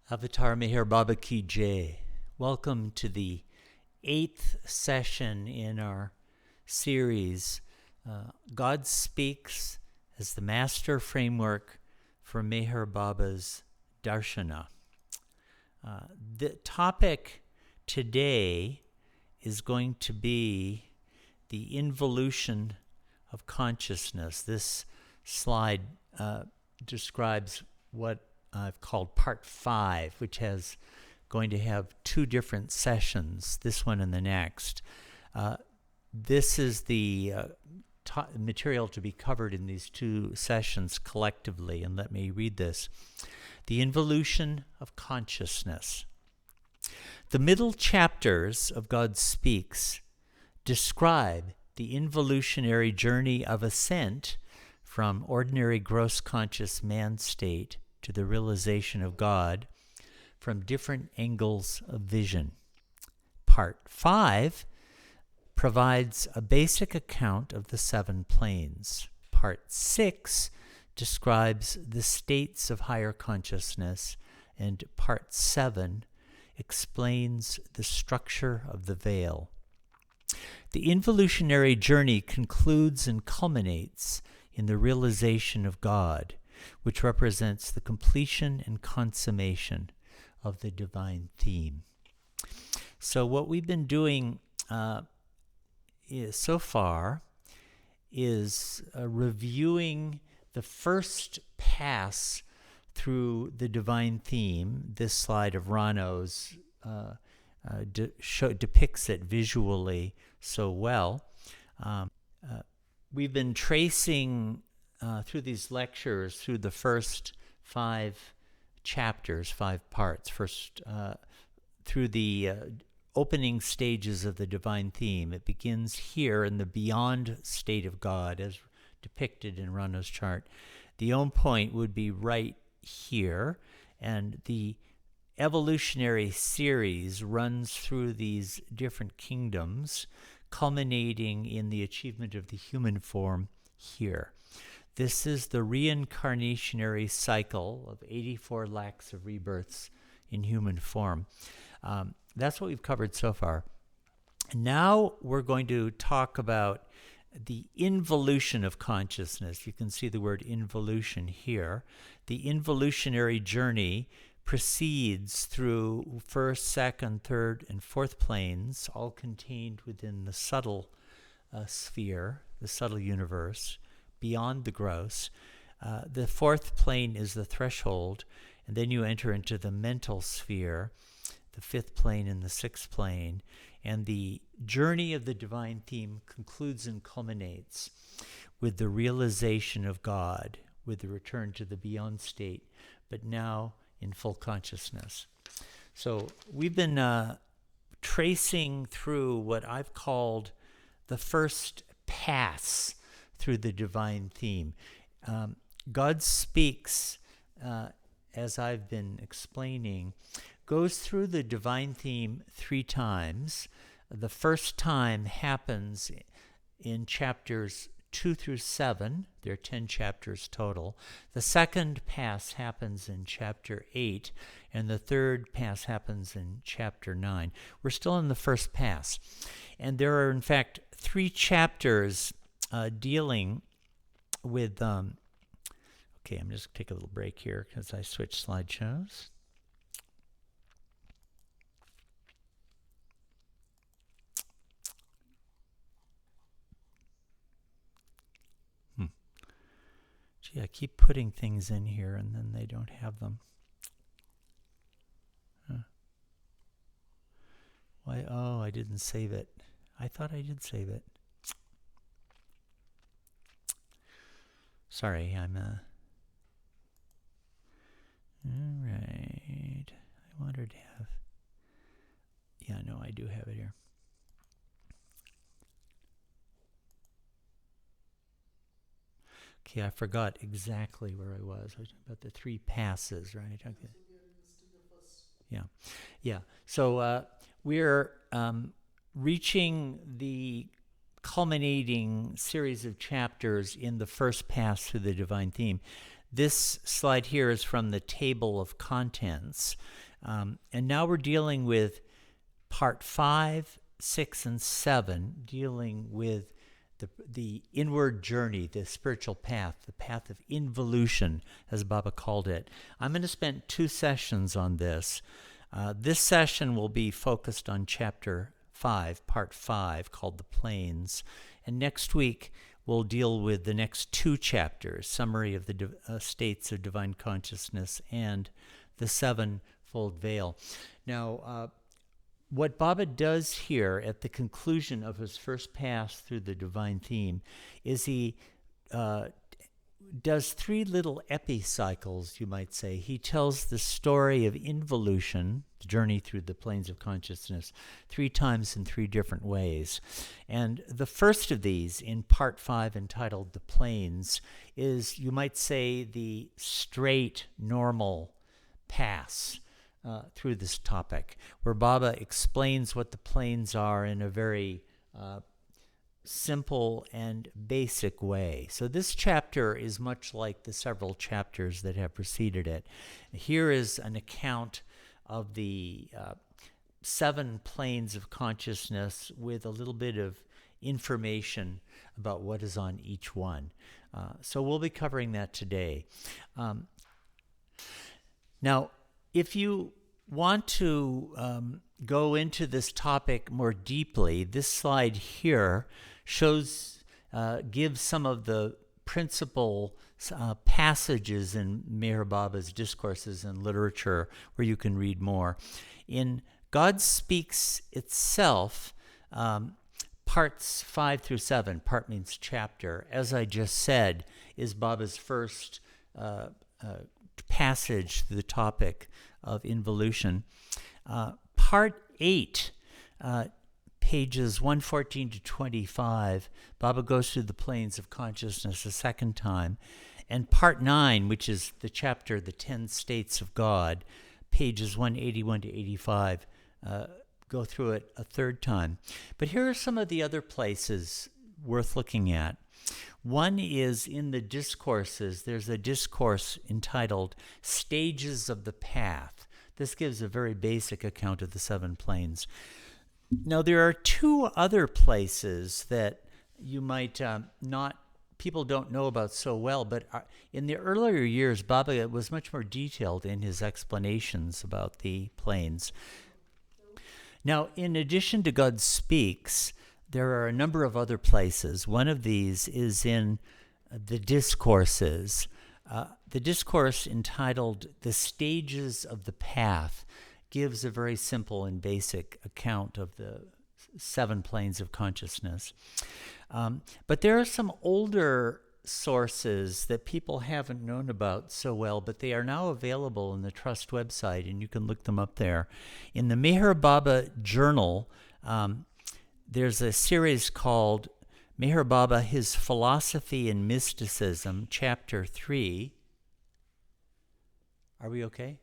Avatar Meher Baba Ki Jai. Welcome to the 8th session in our series, God Speaks as the Master Framework for Meher Baba's Darshana. The topic today is going to be the involution of consciousness. This slide describes what I've called part 5, which has going to have 2 different sessions, this one and the next. This is the material to be covered in these 2 sessions collectively, and let me read this. The involution of consciousness. The middle chapters of God Speaks describe the involutionary journey of ascent from ordinary gross conscious man state to the realization of God from different angles of vision. Part 5 provides a basic account of the 7 planes. Part 6 describes the states of higher consciousness, and Part 7 explains the structure of the veil. The involutionary journey concludes and culminates in the realization of God, which represents the completion and consummation of the divine theme. So what we've been doing so far is reviewing the first pass through the divine theme. This slide of Rano's depicts it visually so well. We've been tracing through these lectures, through the first 5 chapters, 5 parts, first through the opening stages of the divine theme. It begins here in the beyond state of God, as depicted in Rano's chart. The own point would be right here, and the evolutionary series runs through these different kingdoms, culminating in the achievement of the human form here. This is the reincarnationary cycle of 84 lakhs of rebirths in human form. That's what we've covered so far. Now we're going to talk about the involution of consciousness. You can see the word involution here. The involutionary journey proceeds through 1st, 2nd, 3rd, and 4th planes, all contained within the subtle sphere, the subtle universe, beyond the gross. The 4th plane is the threshold, and then you enter into the mental sphere, the 5th plane and the 6th plane, and the journey of the divine theme concludes and culminates with the realization of God, with the return to the beyond state, but now in full consciousness. So we've been tracing through what I've called the first pass through the divine theme. God Speaks, as I've been explaining, goes through the divine theme 3 times. The first time happens in chapters 2 through 7. There are 10 chapters total. The second pass happens in chapter 8, and the third pass happens in chapter 9. We're still in the first pass. And there are, in fact, 3 chapters dealing with, okay, I'm just going to take a little break here because I switched slideshows. Gee, I keep putting things in here and then they don't have them. Why? Oh, I didn't save it. I thought I did save it. Sorry, I'm all right. I wanted to have, yeah, no, I do have it here. Okay, I forgot exactly where I was. I was about the 3 passes, right? Okay. Yeah. So we're reaching the culminating series of chapters in the first pass through the divine theme. This slide here is from the table of contents. And now we're dealing with part 5, 6, and 7, dealing with the inward journey, the spiritual path, the path of involution, as Baba called it. I'm going to spend 2 sessions on this. This session will be focused on chapter 5, part 5, called The Planes. And next week, we'll deal with the next 2 chapters, summary of the states of divine consciousness and the sevenfold veil. Now, what Baba does here at the conclusion of his first pass through the divine theme is he does 3 little epicycles, you might say. He tells the story of involution, the journey through the planes of consciousness, 3 times in 3 different ways. And the first of these, in part 5, entitled The Planes, is, you might say, the straight, normal pass through this topic, where Baba explains what the planes are in a very simple and basic way. So this chapter is much like the several chapters that have preceded it. Here is an account of the 7 planes of consciousness with a little bit of information about what is on each one. So we'll be covering that today. Now, if you want to go into this topic more deeply, this slide here gives some of the principal passages in Meher Baba's discourses and literature where you can read more. In God Speaks itself, parts 5 through 7, part means chapter, as I just said, is Baba's first passage to the topic of involution. Part 8, pages 114 to 25, Baba goes through the planes of consciousness a second time. And part 9, which is the chapter, The 10 States of God, pages 181 to 85, go through it a third time. But here are some of the other places worth looking at. One is in the discourses. There's a discourse entitled Stages of the Path. This gives a very basic account of the 7 planes. Now, there are 2 other places that you might people don't know about so well, but in the earlier years, Baba was much more detailed in his explanations about the planes. Now, in addition to God Speaks, there are a number of other places. One of these is in the discourses. The discourse entitled The Stages of the Path gives a very simple and basic account of the 7 planes of consciousness. But there are some older sources that people haven't known about so well, but they are now available in the Trust website, and you can look them up there. In the Meher Baba Journal, there's a series called Meher Baba, His Philosophy and Mysticism, Chapter 3. Are we okay?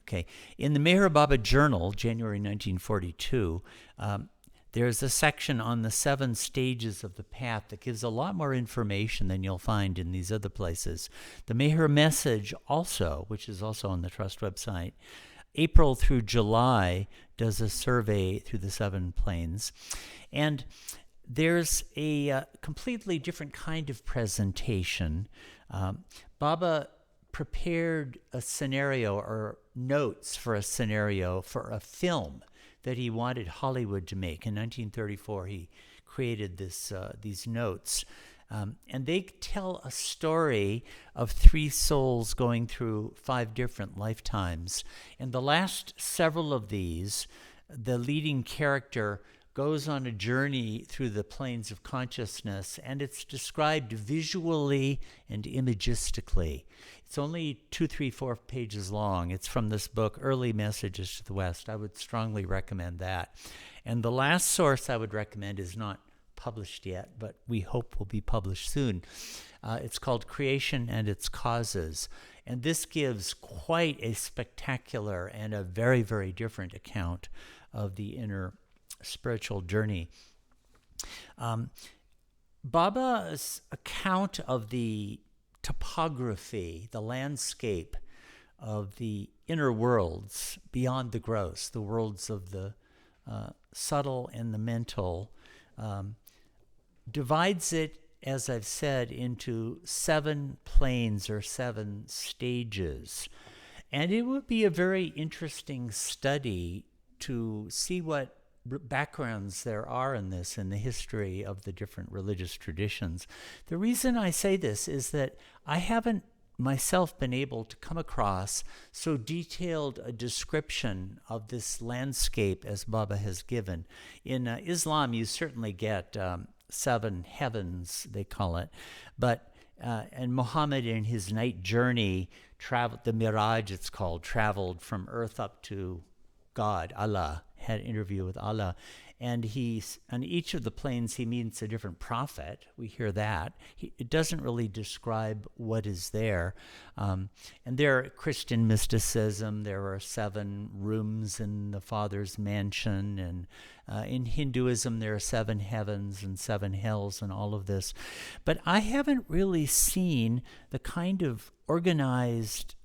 Okay. In the Meher Baba Journal, January 1942, there's a section on the 7 stages of the path that gives a lot more information than you'll find in these other places. The Meher Message also, which is also on the Trust website, April through July, does a survey through the 7 planes. And there's a completely different kind of presentation. Baba prepared a scenario or notes for a scenario for a film that he wanted Hollywood to make. In 1934, he created these notes. And they tell a story of 3 souls going through 5 different lifetimes. And the last several of these, the leading character goes on a journey through the planes of consciousness, and it's described visually and imagistically. It's only 2, 3, 4 pages long. It's from this book, Early Messages to the West. I would strongly recommend that. And the last source I would recommend is not published yet, but we hope will be published soon. It's called Creation and Its Causes. And this gives quite a spectacular and a very, very different account of the inner spiritual journey. Baba's account of the topography, the landscape of the inner worlds beyond the gross, the worlds of the subtle and the mental, divides it, as I've said, into 7 planes or 7 stages. And it would be a very interesting study to see what backgrounds there are in this, in the history of the different religious traditions. The reason I say this is that I haven't myself been able to come across so detailed a description of this landscape as Baba has given. In Islam, you certainly get 7 heavens, they call it, but and Muhammad in his night journey traveled, the Miraj it's called, traveled from earth up to God, Allah, had an interview with Allah. And on each of the planes, he meets a different prophet. We hear that. It doesn't really describe what is there. And there, Christian mysticism, there are 7 rooms in the Father's mansion. And in Hinduism, there are 7 heavens and 7 hells and all of this. But I haven't really seen the kind of organized,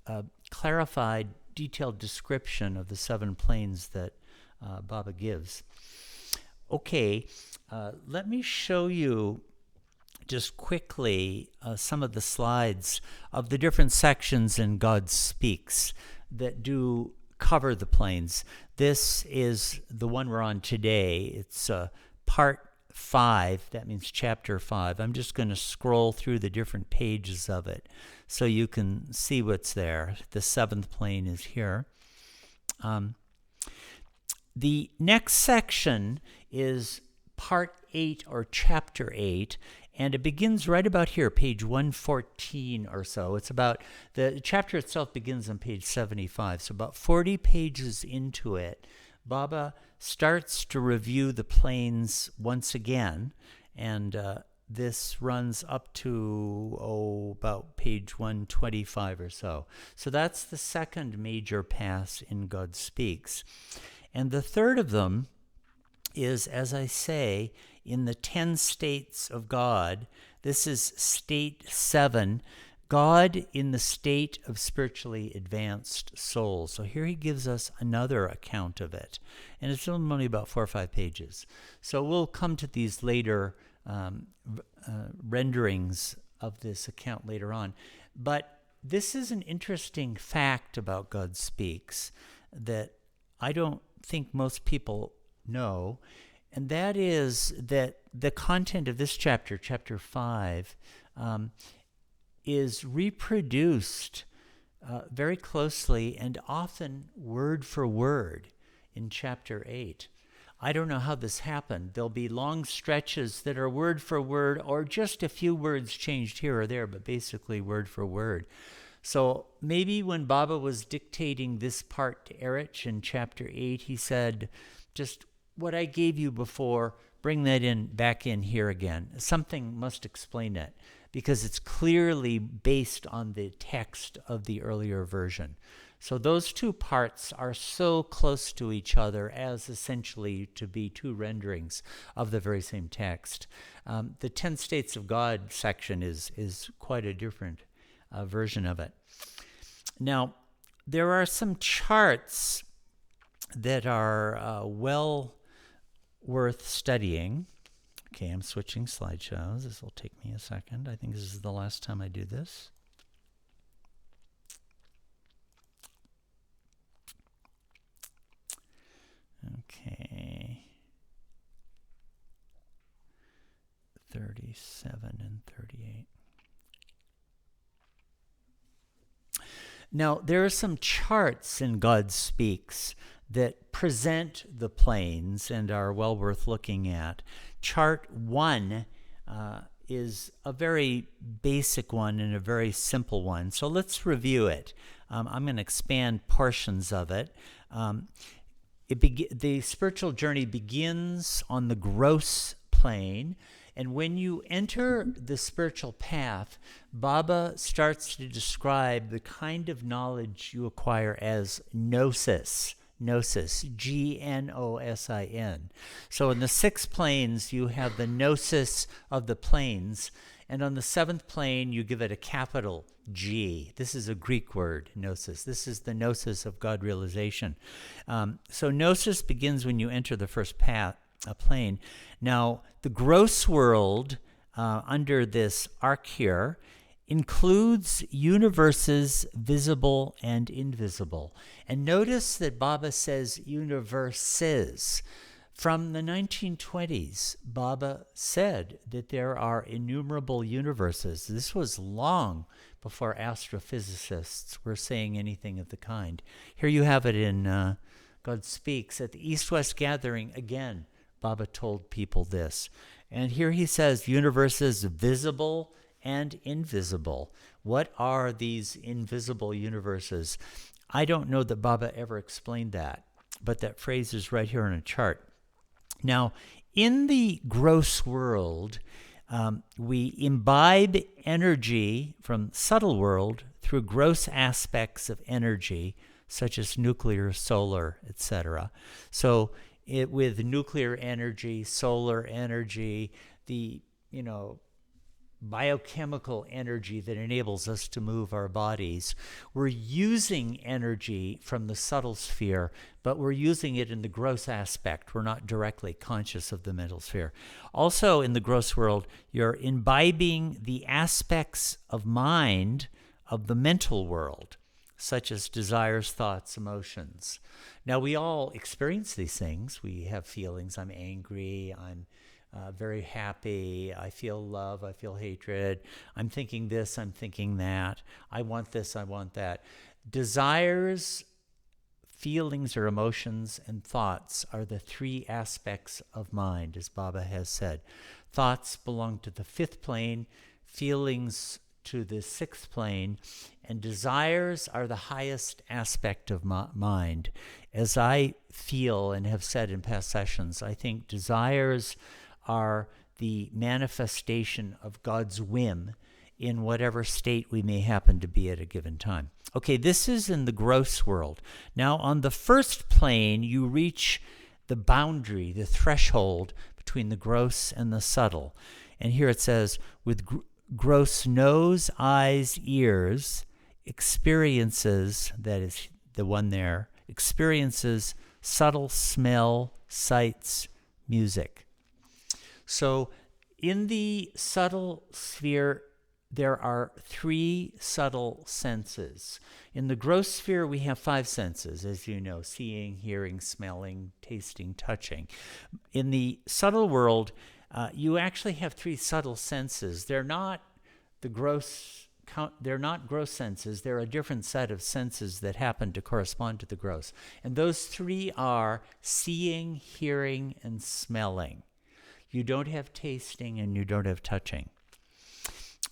clarified, detailed description of the 7 planes that Baba gives. Okay, let me show you just quickly some of the slides of the different sections in God Speaks that do cover the planes. This is the one we're on today. It's part 5, that means chapter 5. I'm just going to scroll through the different pages of it so you can see what's there. The 7th plane is here. The next section is part 8 or chapter 8, and it begins right about here, page 114 or so. It's about, the chapter itself begins on page 75, so about 40 pages into it, Baba starts to review the planes once again, and this runs up to, about page 125 or so. So that's the second major pass in God Speaks. And the third of them is, as I say, in the 10 states of God. This is state 7, God in the state of spiritually advanced souls. So here he gives us another account of it. And it's only about 4 or 5 pages. So we'll come to these later renderings of this account later on. But this is an interesting fact about God Speaks that I don't think most people know, and that is that the content of this chapter, chapter 5, is reproduced very closely and often word for word in chapter 8. I don't know how this happened. There'll be long stretches that are word for word or just a few words changed here or there, but basically word for word. So maybe when Baba was dictating this part to Erich in chapter 8, he said, just what I gave you before, bring that back in here again. Something must explain it because it's clearly based on the text of the earlier version. So those 2 parts are so close to each other as essentially to be 2 renderings of the very same text. The 10 States of God section is quite a different version of it. Now, there are some charts that are well worth studying. Okay, I'm switching slideshows. This will take me a second. I think this is the last time I do this. Okay. 37 and 38. Now, there are some charts in God Speaks that present the planes and are well worth looking at. Chart 1 is a very basic one and a very simple one. So let's review it. I'm going to expand portions of it. The spiritual journey begins on the gross plane. And when you enter the spiritual path, Baba starts to describe the kind of knowledge you acquire as gnosis. Gnosis, Gnosin. So in the 6 planes, you have the gnosis of the planes. And on the seventh plane, you give it a capital G. This is a Greek word, gnosis. This is the gnosis of God realization. So gnosis begins when you enter the first plane. Now, the gross world under this arc here includes universes visible and invisible. And notice that Baba says universes. From the 1920s, Baba said that there are innumerable universes. This was long before astrophysicists were saying anything of the kind. Here you have it in God Speaks. At the East-West Gathering, again, Baba told people this. And here he says universes visible and invisible. What are these invisible universes? I don't know that Baba ever explained that, but that phrase is right here on a chart. Now, in the gross world, we imbibe energy from subtle world through gross aspects of energy, such as nuclear, solar, etc. So with nuclear energy, solar energy, the biochemical energy that enables us to move our bodies. We're using energy from the subtle sphere, but we're using it in the gross aspect. We're not directly conscious of the mental sphere. Also, in the gross world, you're imbibing the aspects of mind of the mental world, such as desires, thoughts, emotions. Now, we all experience these things. We have feelings. I'm angry. I'm very happy. I feel love. I feel hatred. I'm thinking this. I'm thinking that. I want this. I want that. Desires, feelings or emotions, and thoughts are the three aspects of mind, as Baba has said. Thoughts belong to the fifth plane, feelings to the sixth plane, and desires are the highest aspect of mind. As I feel and have said in past sessions, I think desires are the manifestation of God's whim in whatever state we may happen to be at a given time. Okay, this is in the gross world. Now, on the first plane, you reach the boundary, the threshold between the gross and the subtle. And here it says, with gross nose, eyes, ears, experiences, that is the one there, experiences subtle smell, sights, music. So in the subtle sphere, there are three subtle senses. In the gross sphere, we have five senses, as you know, seeing, hearing, smelling, tasting, touching. In the subtle world, you actually have three subtle senses. They're not gross senses. They're a different set of senses that happen to correspond to the gross. And those three are seeing, hearing, and smelling. You don't have tasting and you don't have touching.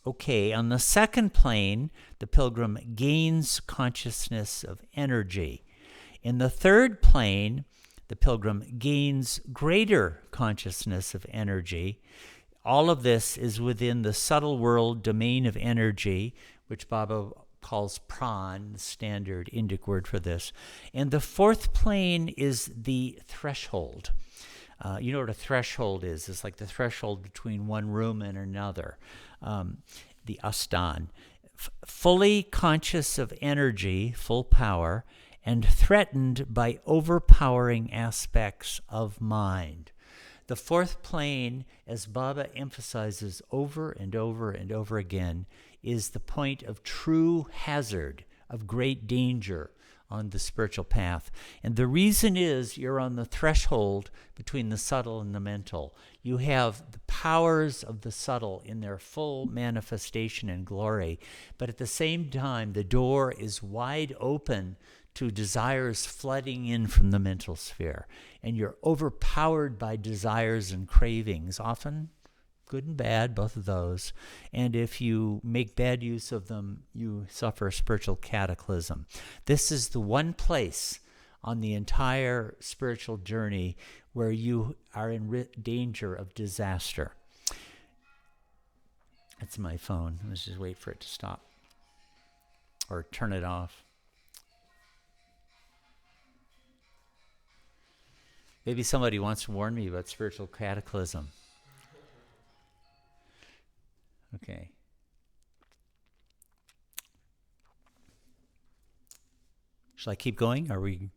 Okay, on the second plane, the pilgrim gains consciousness of energy. In the third plane, the pilgrim gains greater consciousness of energy. All of this is within the subtle world domain of energy, which Baba calls pran, the standard Indic word for this. And the fourth plane is the threshold. You know what a threshold is? It's like the threshold between one room and another, the astan. Fully conscious of energy, full power, and threatened by overpowering aspects of mind. The fourth plane, as Baba emphasizes over and over and over again, is the point of true hazard, of great danger on the spiritual path. And the reason is you're on the threshold between the subtle and the mental. You have the powers of the subtle in their full manifestation and glory, but at the same time, the door is wide open to desires flooding in from the mental sphere. And you're overpowered by desires and cravings, often good and bad, both of those. And if you make bad use of them, you suffer a spiritual cataclysm. This is the one place on the entire spiritual journey where you are in danger of disaster. That's my phone. Let's just wait for it to stop or turn it off. Maybe somebody wants to warn me about spiritual cataclysm. Okay. Shall I keep going? Are we?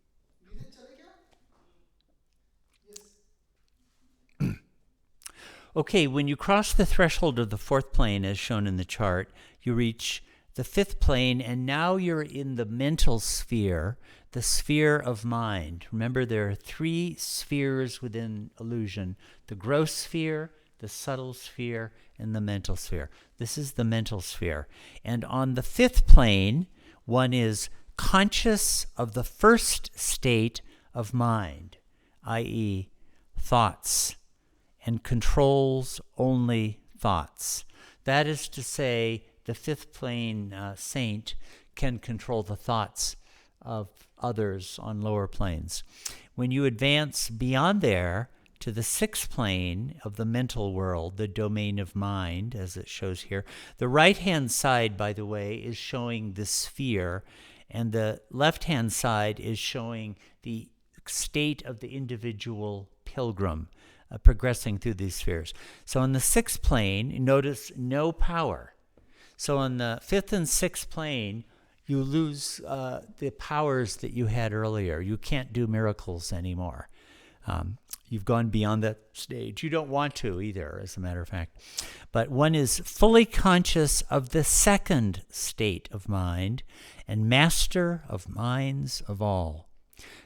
Okay, when you cross the threshold of the fourth plane, as shown in the chart, you reach the fifth plane, and now you're in the mental sphere, the sphere of mind. Remember, there are three spheres within illusion: the gross sphere, the subtle sphere, and the mental sphere. This is the mental sphere. And on the fifth plane, one is conscious of the first state of mind, i.e., thoughts, and controls only thoughts. That is to say, the fifth plane saint can control the thoughts of others on lower planes. When you advance beyond there to the sixth plane of the mental world, the domain of mind, as it shows here, the right-hand side, by the way, is showing the sphere, and the left-hand side is showing the state of the individual pilgrim, progressing through these spheres. So on the sixth plane, notice no power. So on the fifth and sixth plane, you lose the powers that you had earlier. You can't do miracles anymore. You've gone beyond that stage. You don't want to either, as a matter of fact. But one is fully conscious of the second state of mind and master of minds of all,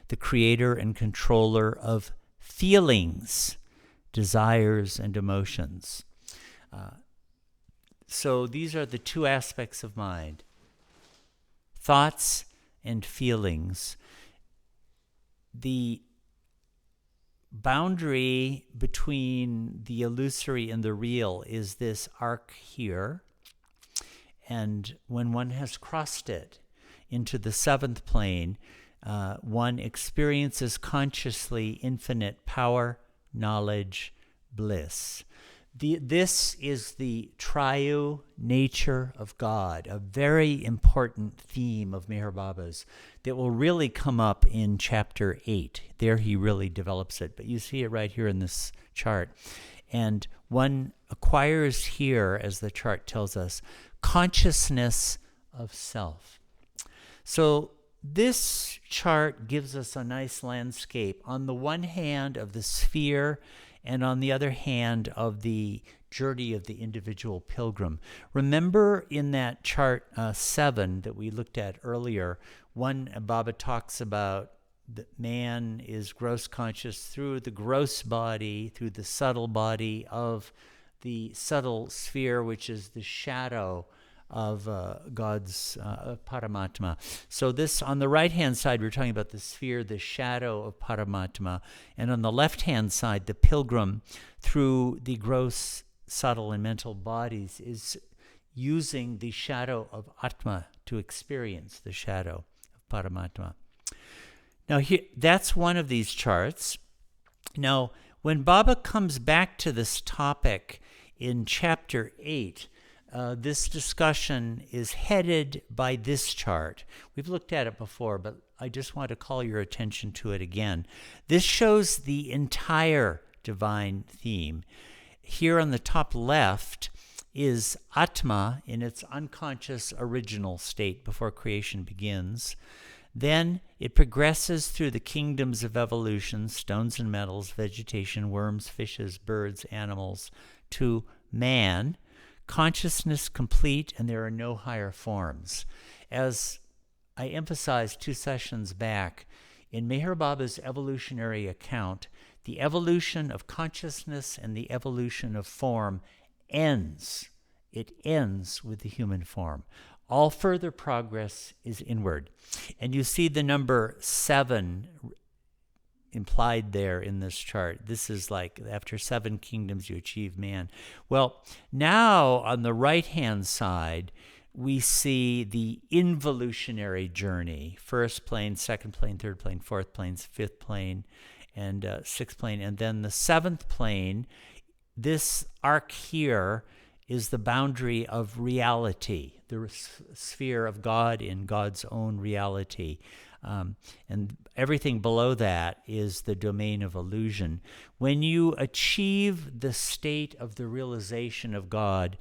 the creator and controller of feelings, desires, and emotions. So these are the two aspects of mind: thoughts and feelings. The boundary between the illusory and the real is this arc here. And when one has crossed it into the seventh plane, one experiences consciously infinite power, knowledge, bliss. This is the triune nature of God, a very important theme of Meher Baba's that will really come up in chapter 8. There he really develops it, but you see it right here in this chart. And one acquires here, as the chart tells us, consciousness of self. So this chart gives us a nice landscape, on the one hand of the sphere, and on the other hand of the journey of the individual pilgrim. Remember in that chart 7 that we looked at earlier, Baba talks about that man is gross conscious through the gross body, through the subtle body of the subtle sphere, which is the shadow of God's Paramatma. So this, on the right-hand side, we're talking about the sphere, the shadow of Paramatma. And on the left-hand side, the pilgrim, through the gross, subtle, and mental bodies, is using the shadow of Atma to experience the shadow of Paramatma. Now, here, that's one of these charts. Now, when Baba comes back to this topic in chapter 8, this discussion is headed by this chart. We've looked at it before, but I just want to call your attention to it again. This shows the entire divine theme. Here on the top left is Atma in its unconscious original state before creation begins. Then it progresses through the kingdoms of evolution, stones and metals, vegetation, worms, fishes, birds, animals, to man, consciousness complete, and there are no higher forms. As I emphasized 2 sessions back, in Meher Baba's evolutionary account, the evolution of consciousness and the evolution of form ends. It ends with the human form. All further progress is inward. And you see the number 7 implied there in this chart. This is like after 7 kingdoms you achieve man. Well, now on the right-hand side, we see the involutionary journey. First plane, second plane, third plane, fourth plane, fifth plane, and sixth plane. And then the 7th plane, this arc here is the boundary of reality, the sphere of God in God's own reality. And everything below that is the domain of illusion. When you achieve the state of the realization of God,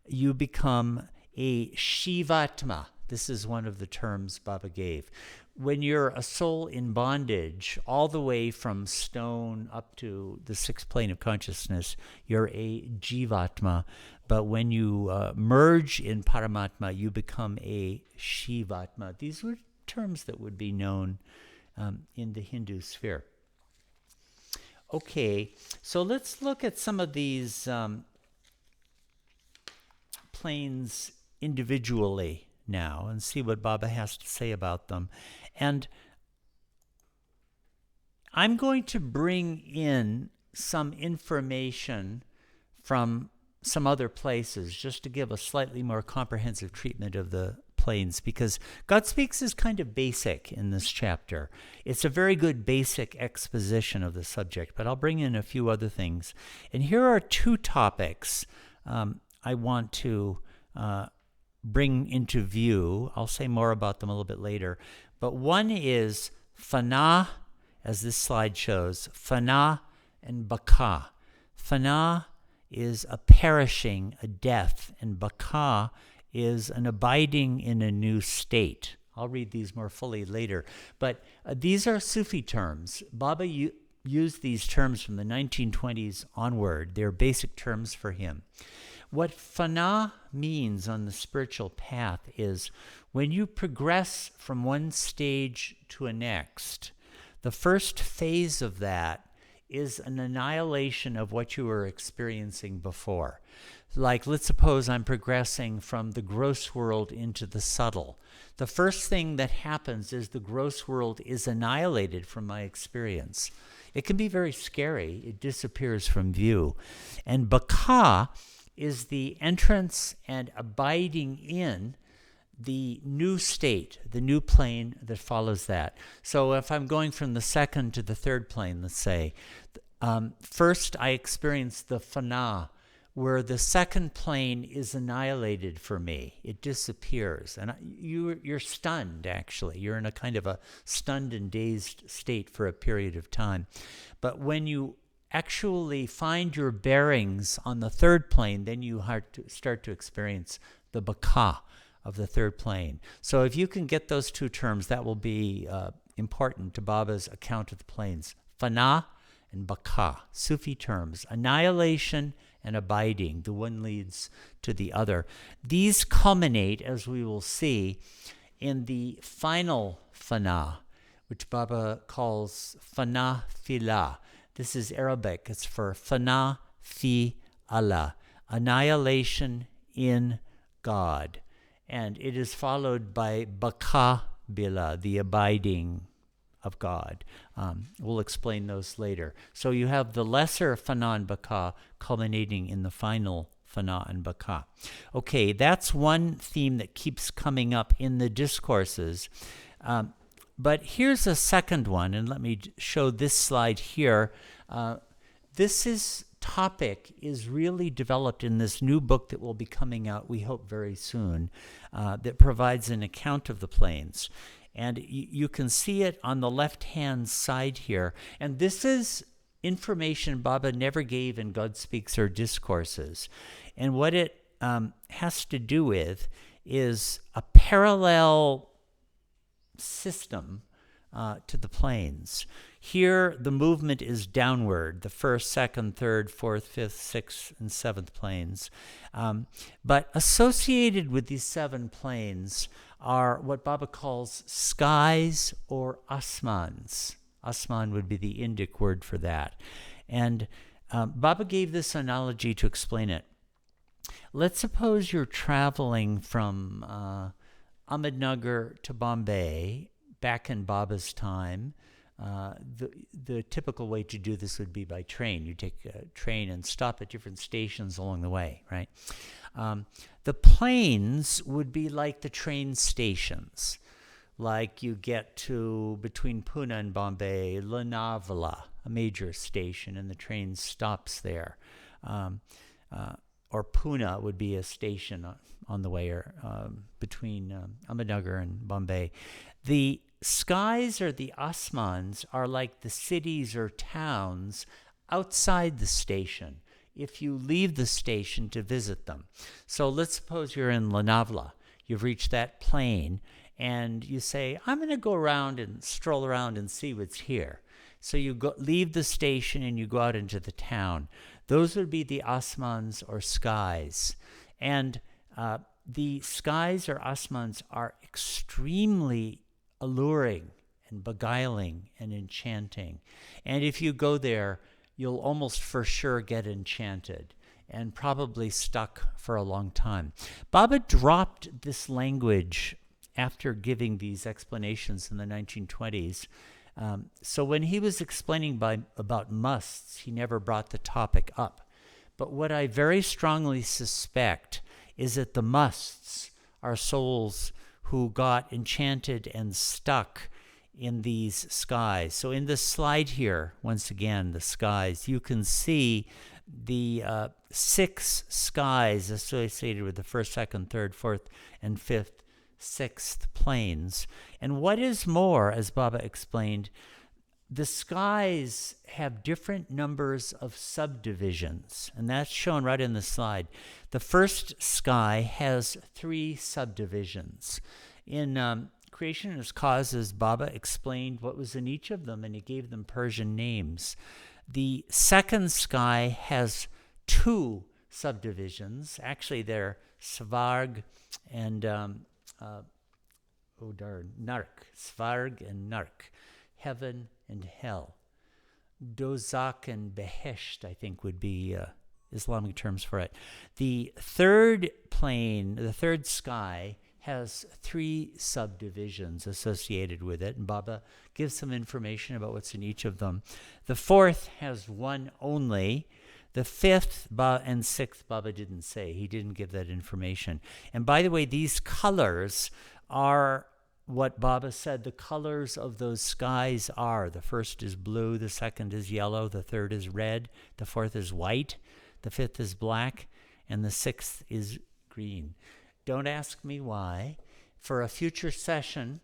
you become a Shivatma. This is one of the terms Baba gave. When you're a soul in bondage, all the way from stone up to the sixth plane of consciousness, you're a Jivatma. But when you merge in Paramatma, you become a Shivatma. These were terms that would be known in the Hindu sphere. Okay, so let's look at some of these planes individually now and see what Baba has to say about them. And I'm going to bring in some information from some other places just to give a slightly more comprehensive treatment of the planes, because God Speaks is kind of basic in this chapter. It's a very good basic exposition of the subject, but I'll bring in a few other things. And here are two topics I want to bring into view. I'll say more about them a little bit later. But one is Fana, as this slide shows, Fana and Baka. Fana is a perishing, a death, and Baka is an abiding in a new state. I'll read these more fully later. But these are Sufi terms. Baba used these terms from the 1920s onward. They're basic terms for him. What Fana means on the spiritual path is when you progress from one stage to a next, the first phase of that is an annihilation of what you were experiencing before. Like, let's suppose I'm progressing from the gross world into the subtle. The first thing that happens is the gross world is annihilated from my experience. It can be very scary. It disappears from view. And Baka is the entrance and abiding in the new state, the new plane that follows that. So if I'm going from the second to the third plane, let's say, first I experience the Fana, where the second plane is annihilated for me. It disappears. And you're stunned, actually. You're in a kind of a stunned and dazed state for a period of time. But when you actually find your bearings on the third plane, then you start to experience the Baka of the third plane. So if you can get those two terms, that will be important to Baba's account of the planes. Fana and Baka, Sufi terms, annihilation and abiding. The one leads to the other. These culminate, as we will see, in the final Fana, which Baba calls Fana Fila. This is Arabic. It's for Fana fi Allah, annihilation in God. And it is followed by Baka Bila, the abiding of God. We'll explain those later. So you have the lesser Fana and Baka culminating in the final Fana and Baka. Okay, that's one theme that keeps coming up in the discourses. But here's a second one, and let me show this slide here. This topic is really developed in this new book that will be coming out, we hope, very soon, that provides an account of the planes. And you can see it on the left-hand side here. And this is information Baba never gave in God Speaks or Discourses. And what it has to do with is a parallel system to the planes. Here, the movement is downward, the first, second, third, fourth, fifth, sixth, and seventh planes. But associated with these seven planes are what Baba calls skies or asmans. Asman would be the Indic word for that. And Baba gave this analogy to explain it. Let's suppose you're traveling from Ahmednagar to Bombay back in Baba's time. The typical way to do this would be by train. You take a train and stop at different stations along the way, right? The planes would be like the train stations. Like you get to, between Pune and Bombay, Lonavala, a major station, and the train stops there. Or Pune would be a station on the way, or between Ahmednagar and Bombay. The skies or the asmans are like the cities or towns outside the station, if you leave the station to visit them. So let's suppose you're in Lonavala. You've reached that plane, and you say, I'm going to go around and stroll around and see what's here. So you leave the station and you go out into the town. Those would be the asmans or skies. And the skies or asmans are extremely alluring and beguiling and enchanting. And if you go there, you'll almost for sure get enchanted and probably stuck for a long time. Baba dropped this language after giving these explanations in the 1920s. So when he was explaining about musts, he never brought the topic up. But what I very strongly suspect is that the musts are souls who got enchanted and stuck in these skies. So in this slide here, once again, the skies, you can see the 6 skies associated with the first, second, third, fourth, and fifth, sixth planes. And what is more, as Baba explained, the skies have different numbers of subdivisions, and that's shown right in the slide. The first sky has 3 subdivisions. In Creation and Its Causes, Baba explained what was in each of them, and he gave them Persian names. The second sky has 2 subdivisions. Actually, they're Svarg and Nark. Svarg and Nark, heaven and hell. Dozak and Behesht, I think, would be Islamic terms for it. The third plane, the third sky, has 3 subdivisions associated with it, and Baba gives some information about what's in each of them. The fourth has 1 only. The fifth and sixth, Baba didn't say. He didn't give that information. And by the way, these colors are what Baba said the colors of those skies are. The first is blue, the second is yellow, the third is red, the fourth is white, the fifth is black, and the sixth is green. Don't ask me why. For a future session,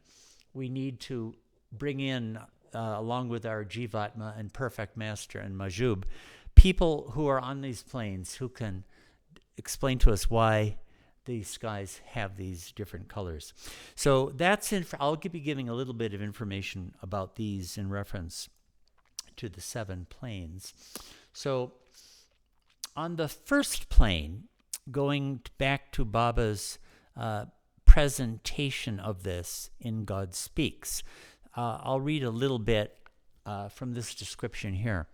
we need to bring in, along with our Jivatma and Perfect Master and Majub, people who are on these planes who can explain to us why these skies have these different colors. So that's I'll be giving a little bit of information about these in reference to the 7 planes. So on the first plane, going back to Baba's presentation of this in God Speaks, I'll read a little bit from this description here.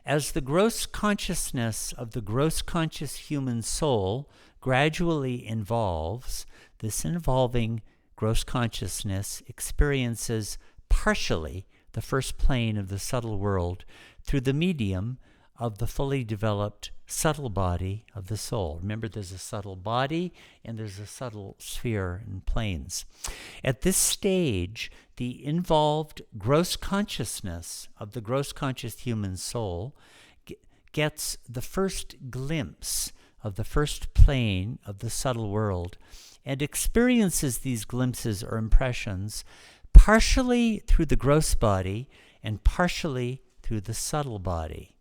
As the gross consciousness of the gross conscious human soul gradually involves, this involving gross consciousness experiences partially the first plane of the subtle world through the medium of the fully developed subtle body of the soul. Remember, there's a subtle body and there's a subtle sphere and planes. At this stage, the involved gross consciousness of the gross conscious human soul gets the first glimpse of the first plane of the subtle world and experiences these glimpses or impressions partially through the gross body and partially through the subtle body.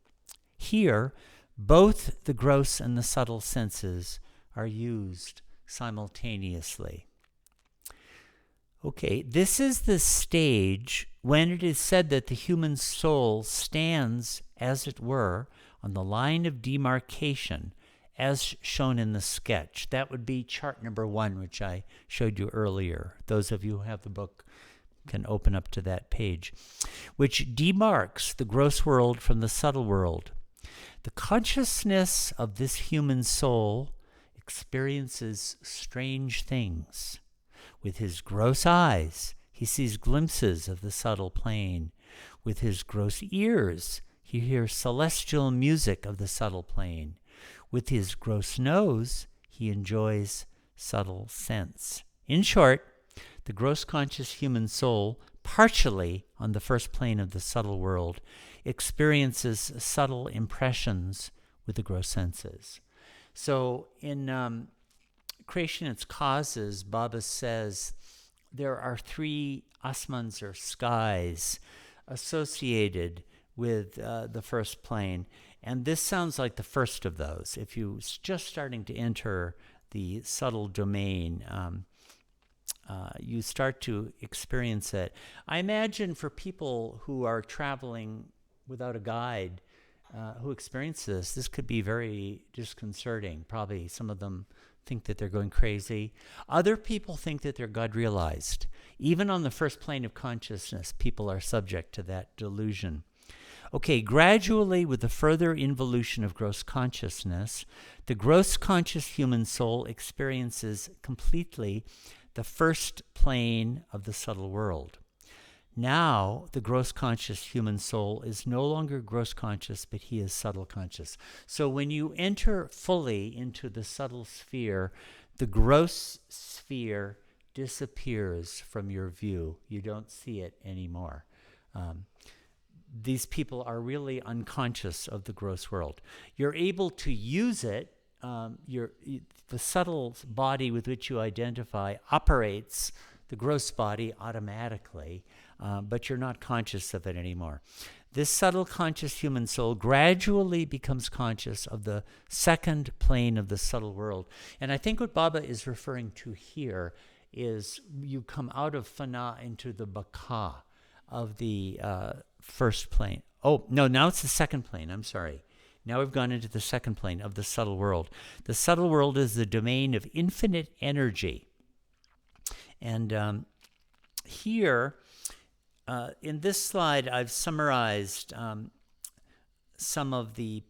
Here, both the gross and the subtle senses are used simultaneously. Okay, this is the stage when it is said that the human soul stands, as it were, on the line of demarcation, as shown in the sketch. That would be chart number 1, which I showed you earlier. Those of you who have the book can open up to that page, which demarks the gross world from the subtle world. The consciousness of this human soul experiences strange things. With his gross eyes, he sees glimpses of the subtle plane. With his gross ears, he hears celestial music of the subtle plane. With his gross nose, he enjoys subtle sense. In short, the gross conscious human soul, partially on the first plane of the subtle world, experiences subtle impressions with the gross senses. So in Creation and Its Causes, Baba says there are 3 asmans or skies associated with the first plane. And this sounds like the first of those. If you're just starting to enter the subtle domain, you start to experience it. I imagine for people who are traveling without a guide, who experience this could be very disconcerting. Probably some of them think that they're going crazy. Other people think that they're God realized. Even on the first plane of consciousness, people are subject to that delusion. Okay, gradually, with the further involution of gross consciousness, the gross conscious human soul experiences completely the first plane of the subtle world. Now, the gross conscious human soul is no longer gross conscious, but he is subtle conscious. So when you enter fully into the subtle sphere, the gross sphere disappears from your view. You don't see it anymore. These people are really unconscious of the gross world. You're able to use it. The subtle body with which you identify operates the gross body automatically, but you're not conscious of it anymore. This subtle conscious human soul gradually becomes conscious of the second plane of the subtle world. And I think what Baba is referring to here is you come out of Fana into the Baka of the first plane. Oh, no, now it's the second plane. I'm sorry. Now we've gone into the second plane of the subtle world. The subtle world is the domain of infinite energy. And here, in this slide, I've summarized some of the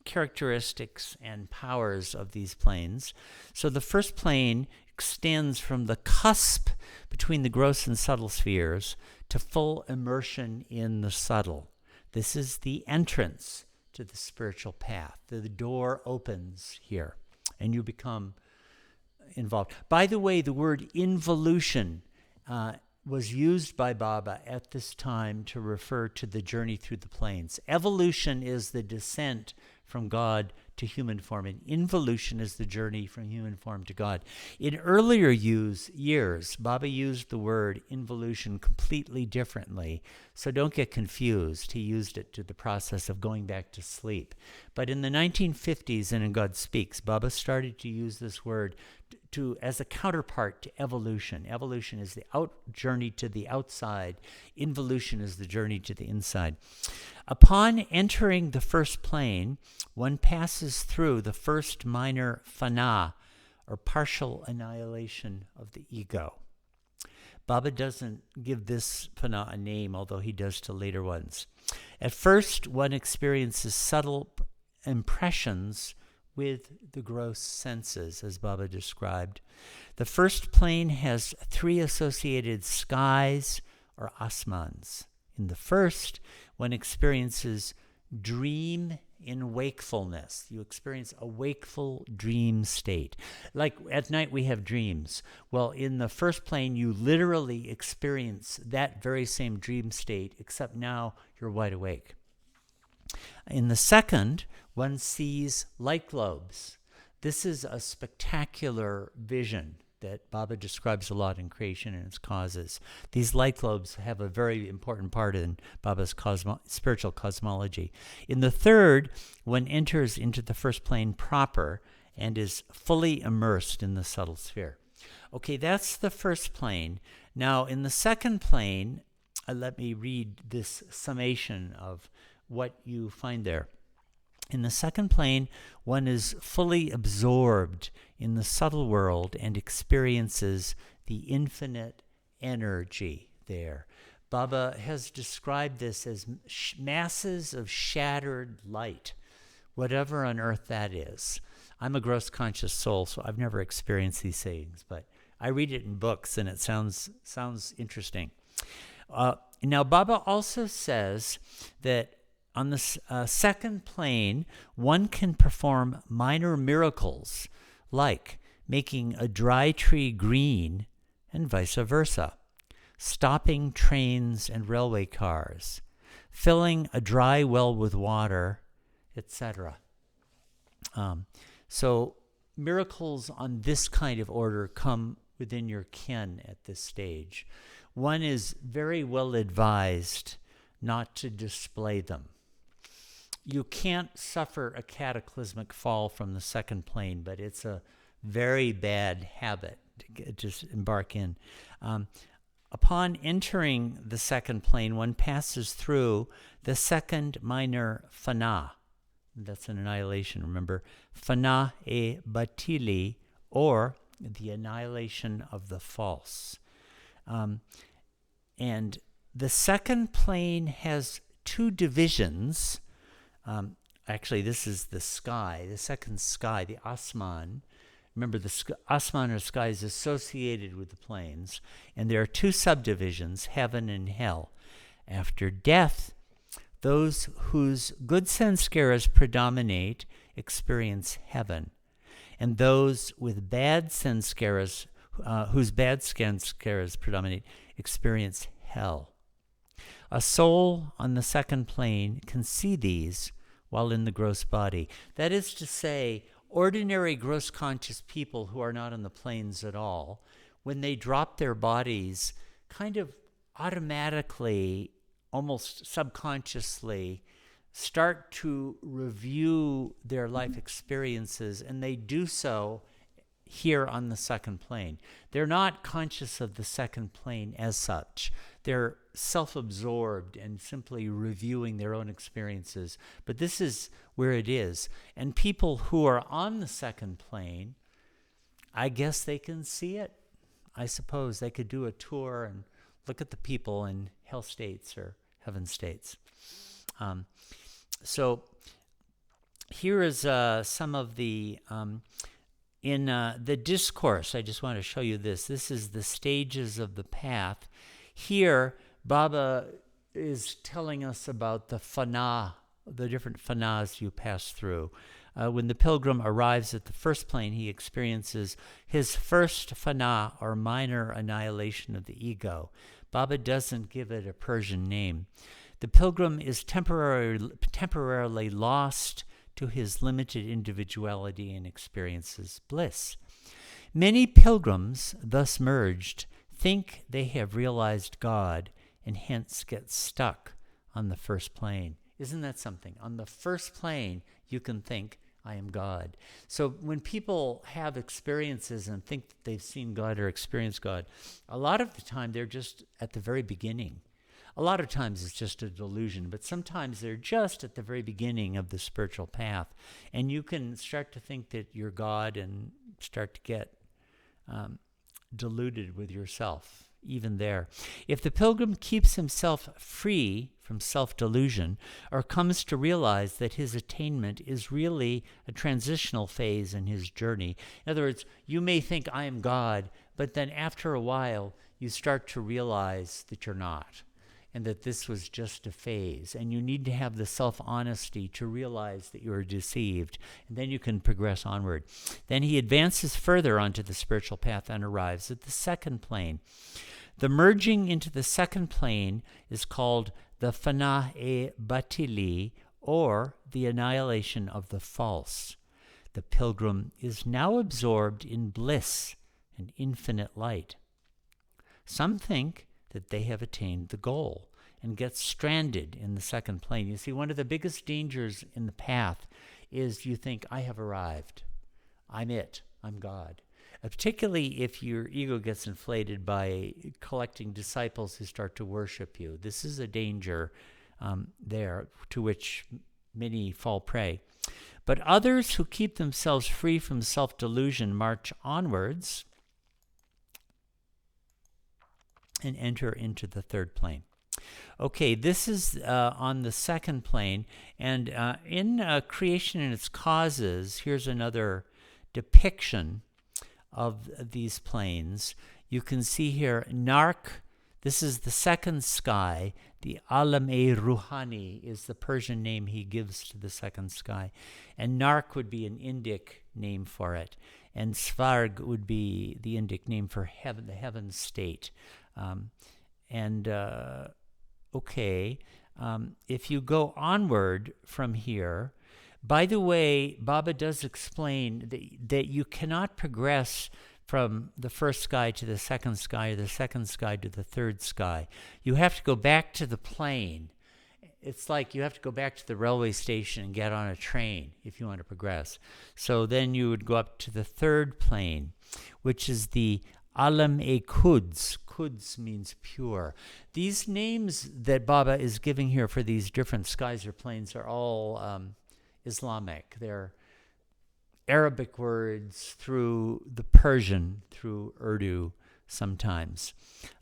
characteristics and powers of these planes. So the first plane extends from the cusp between the gross and subtle spheres to full immersion in the subtle. This is the entrance to the spiritual path. The door opens here, and you become involved. By the way, the word involution was used by Baba at this time to refer to the journey through the planes. Evolution is the descent from God to human form, and involution is the journey from human form to God. In earlier years, Baba used the word involution completely differently, so don't get confused. He used it to the process of going back to sleep. But in the 1950s and in God Speaks, Baba started to use this word as a counterpart to evolution. Evolution is the journey to the outside. Involution is the journey to the inside. Upon entering the first plane, one passes through the first minor Fana, or partial annihilation of the ego. Baba doesn't give this Fana a name, although he does to later ones. At first, one experiences subtle impressions with the gross senses, as Baba described. The first plane has 3 associated skies, or asmans. In the first, one experiences dream in wakefulness. You experience a wakeful dream state. Like at night we have dreams. Well, in the first plane, you literally experience that very same dream state, except now you're wide awake. In the second, one sees light globes. This is a spectacular vision that Baba describes a lot in creation and its causes. These light globes have a very important part in Baba's spiritual cosmology. In the third, one enters into the first plane proper and is fully immersed in the subtle sphere. Okay, that's the first plane. Now, in the second plane, let me read this summation of what you find there. In the second plane, one is fully absorbed in the subtle world and experiences the infinite energy there. Baba has described this as masses of shattered light, whatever on earth that is. I'm a gross conscious soul, so I've never experienced these things, but I read it in books and it sounds interesting. Now, Baba also says that on the second plane, one can perform minor miracles, like making a dry tree green and vice versa, stopping trains and railway cars, filling a dry well with water, etc. So miracles on this kind of order come within your ken at this stage. One is very well advised not to display them. you can't suffer a cataclysmic fall from the second plane, but it's a very bad habit to just embark in. Upon entering the second plane, one passes through the second minor Fana. That's an annihilation, remember. Fana e batili, or the annihilation of the false. And the second plane has two divisions. Actually, this is the sky, the second sky, the Asman. Remember, the Asman or sky is associated with the planes, and there are two subdivisions, heaven and hell. After death, those whose good sanskaras predominate experience heaven, and those with bad sanskaras, whose bad sanskaras predominate, experience hell. A soul on the second plane can see these while in the gross body. That is to say, ordinary gross conscious people who are not on the planes at all, when they drop their bodies, kind of automatically, almost subconsciously, start to review their life experiences, and they do so here on the second plane. They're not conscious of the second plane as such. They're self-absorbed and simply reviewing their own experiences. But this is where it is. And people who are on the second plane, I guess they can see it. I suppose they could do a tour and look at the people in hell states or heaven states. So here is some of the... in the discourse, I just want to show you this. This is the stages of the path. Here, Baba is telling us about the Fana, the different Fanas you pass through. When the pilgrim arrives at the first plane, he experiences his first Fana, or minor annihilation of the ego. Baba doesn't give it a Persian name. The pilgrim is temporarily lost to his limited individuality and experiences bliss. Many pilgrims, thus merged, think they have realized God and hence get stuck on the first plane. Isn't that something? On the first plane, you can think, I am God. So when people have experiences and think that they've seen God or experienced God, a lot of the time they're just at the very beginning. A lot of times it's just a delusion, but sometimes they're just at the very beginning of the spiritual path. And you can start to think that you're God and start to get deluded with yourself, even there. If the pilgrim keeps himself free from self-delusion, or comes to realize that his attainment is really a transitional phase in his journey. In other words, you may think, I am God, but then after a while, you start to realize that you're not, and that this was just a phase, and you need to have the self-honesty to realize that you are deceived, and then you can progress onward. Then he advances further onto the spiritual path and arrives at the second plane. The merging into the second plane is called the Fana e Batili, or the annihilation of the false. The pilgrim is now absorbed in bliss and infinite light. Some think that they have attained the goal and get stranded in the second plane. You see, one of the biggest dangers in the path is you think, I have arrived. I'm it. I'm God. Particularly if your ego gets inflated by collecting disciples who start to worship you. This is a danger there to which many fall prey. But others who keep themselves free from self-delusion march onwards and enter into the third plane. Okay, this is on the second plane, and in Creation and its Causes, here's another depiction of these planes. You can see here Nark, this is the second sky. The Alam-e-Ruhani is the Persian name he gives to the second sky. And Nark would be an Indic name for it. And Svarg would be the Indic name for heaven, the heaven state. If you go onward from here, by the way, Baba does explain that you cannot progress from the first sky to the second sky, or the second sky to the third sky. You have to go back to the plane It's like you have to go back to the railway station and get on a train if you want to progress. So then you would go up to the third plane, which is the Alam-e-Quds. Quds means pure. These names that Baba is giving here for these different skies or planes are all Islamic. They're Arabic words through the Persian, through Urdu sometimes.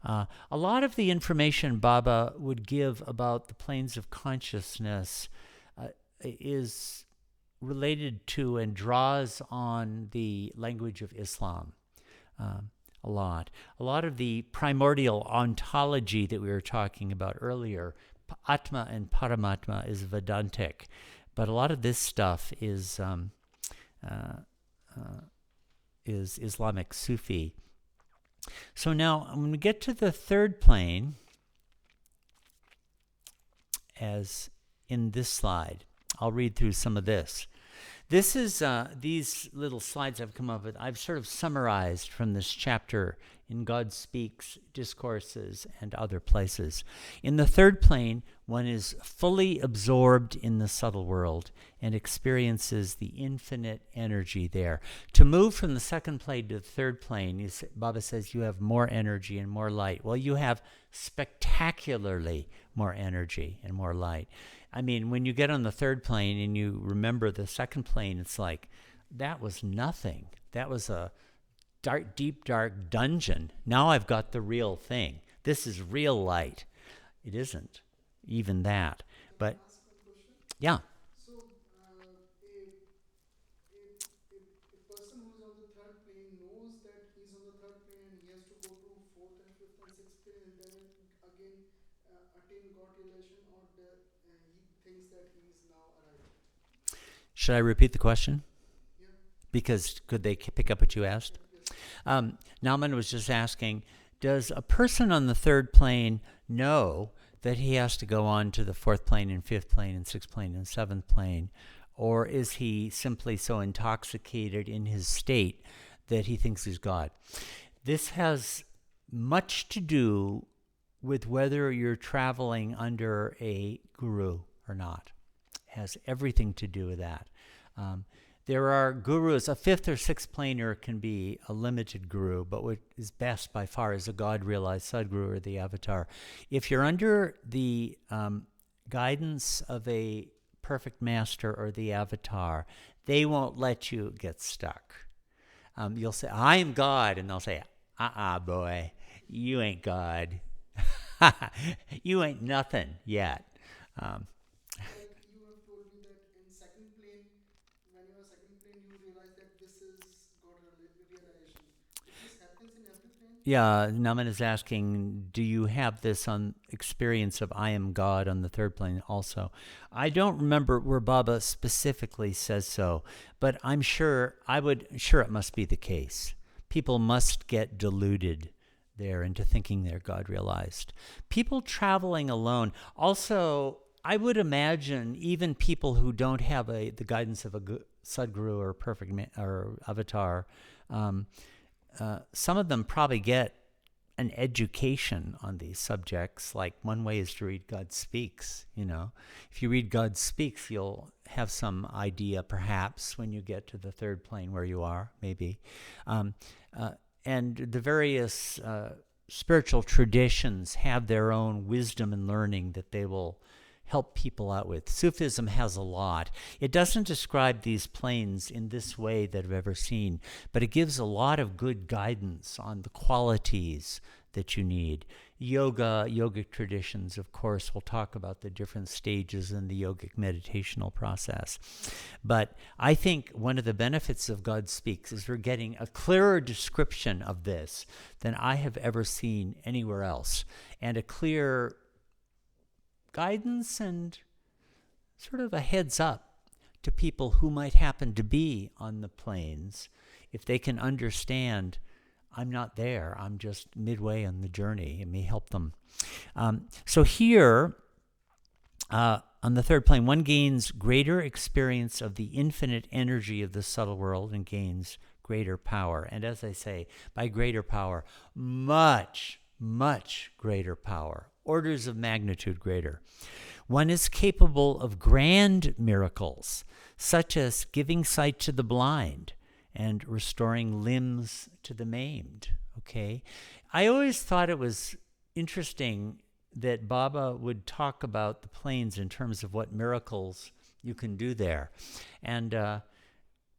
A lot of the information Baba would give about the planes of consciousness is related to and draws on the language of Islam. A lot. A lot of the primordial ontology that we were talking about earlier, Atma and Paramatma, is Vedantic. But a lot of this stuff is Islamic Sufi. So now, when we get to the third plane, as in this slide, I'll read through some of this. This is, these little slides I've come up with, I've sort of summarized from this chapter in God Speaks, Discourses, and other places. In the third plane, one is fully absorbed in the subtle world and experiences the infinite energy there. To move from the second plane to the third plane, Baba says you have more energy and more light. Well, you have spectacularly more energy and more light. I mean, when you get on the third plane and you remember the second plane, it's like, that was nothing. That was a dark, deep, dark dungeon. Now I've got the real thing. This is real light. It isn't even that. But, yeah. So, a person who is on the third plane knows that he's on the third plane and he has to go to fourth and fifth and sixth plane and then again attain God relation, or he thinks that he is now arrived. Should I repeat the question? Yeah. Because could they pick up what you asked? Yes. Nauman was just asking, does a person on the third plane know that he has to go on to the fourth plane and fifth plane and sixth plane and seventh plane? Or is he simply so intoxicated in his state that he thinks he's God? This has much to do with whether you're traveling under a guru or not. It has everything to do with that. There are gurus. A fifth or sixth planer can be a limited guru, but what is best by far is a God-realized Sadguru or the avatar. If you're under the guidance of a perfect master or the avatar, they won't let you get stuck. You'll say, I am God, and they'll say, boy, you ain't God. You ain't nothing yet. Like you have told me that in second plane, when you are second plane, you realize that this is God realization. This happens in every plane. Yeah, Naman is asking, do you have this on experience of I am God on the third plane also? I don't remember where Baba specifically says so, but I'm sure it must be the case. People must get deluded there into thinking they're God realized. People traveling alone, also, I would imagine even people who don't have the guidance of a Sadguru or perfect or avatar, some of them probably get an education on these subjects. Like one way is to read God Speaks. If you read God Speaks, you'll have some idea perhaps when you get to the third plane where you are, maybe. And the various spiritual traditions have their own wisdom and learning that they will help people out with. Sufism has a lot. It doesn't describe these planes in this way that I've ever seen, but it gives a lot of good guidance on the qualities that you need. Yogic traditions, of course, will talk about the different stages in the yogic meditational process. But I think one of the benefits of God Speaks is we're getting a clearer description of this than I have ever seen anywhere else, and a clear guidance and sort of a heads up to people who might happen to be on the planes, if they can understand, I'm not there, I'm just midway on the journey. It may help them. So here, on the third plane, one gains greater experience of the infinite energy of the subtle world and gains greater power. And as I say, by greater power, much, much greater power, orders of magnitude greater. One is capable of grand miracles, such as giving sight to the blind and restoring limbs to the maimed. Okay? I always thought it was interesting that Baba would talk about the planes in terms of what miracles you can do there. And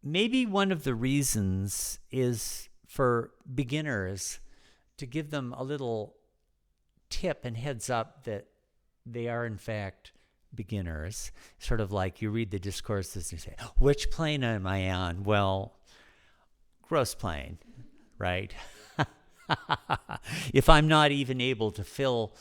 maybe one of the reasons is for beginners to give them a little tip and heads up that they are in fact beginners. Sort of like you read the discourses and you say, which plane am I on? Well, gross plane, right? If I'm not even able to fill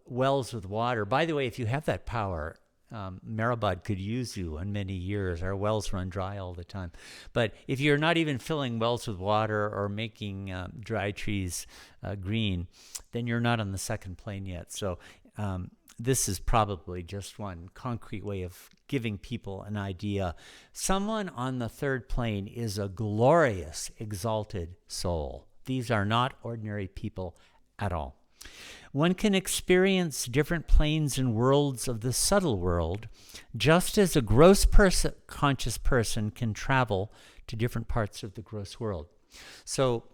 wells with water. By the way, if you have that power, Mehrabad could use you in many years. Our wells run dry all the time. But if you're not even filling wells with water or making dry trees green, then you're not on the second plane yet. So this is probably just one concrete way of giving people an idea. Someone on the third plane is a glorious, exalted soul. These are not ordinary people at all. One can experience different planes and worlds of the subtle world, just as a gross conscious person can travel to different parts of the gross world. So,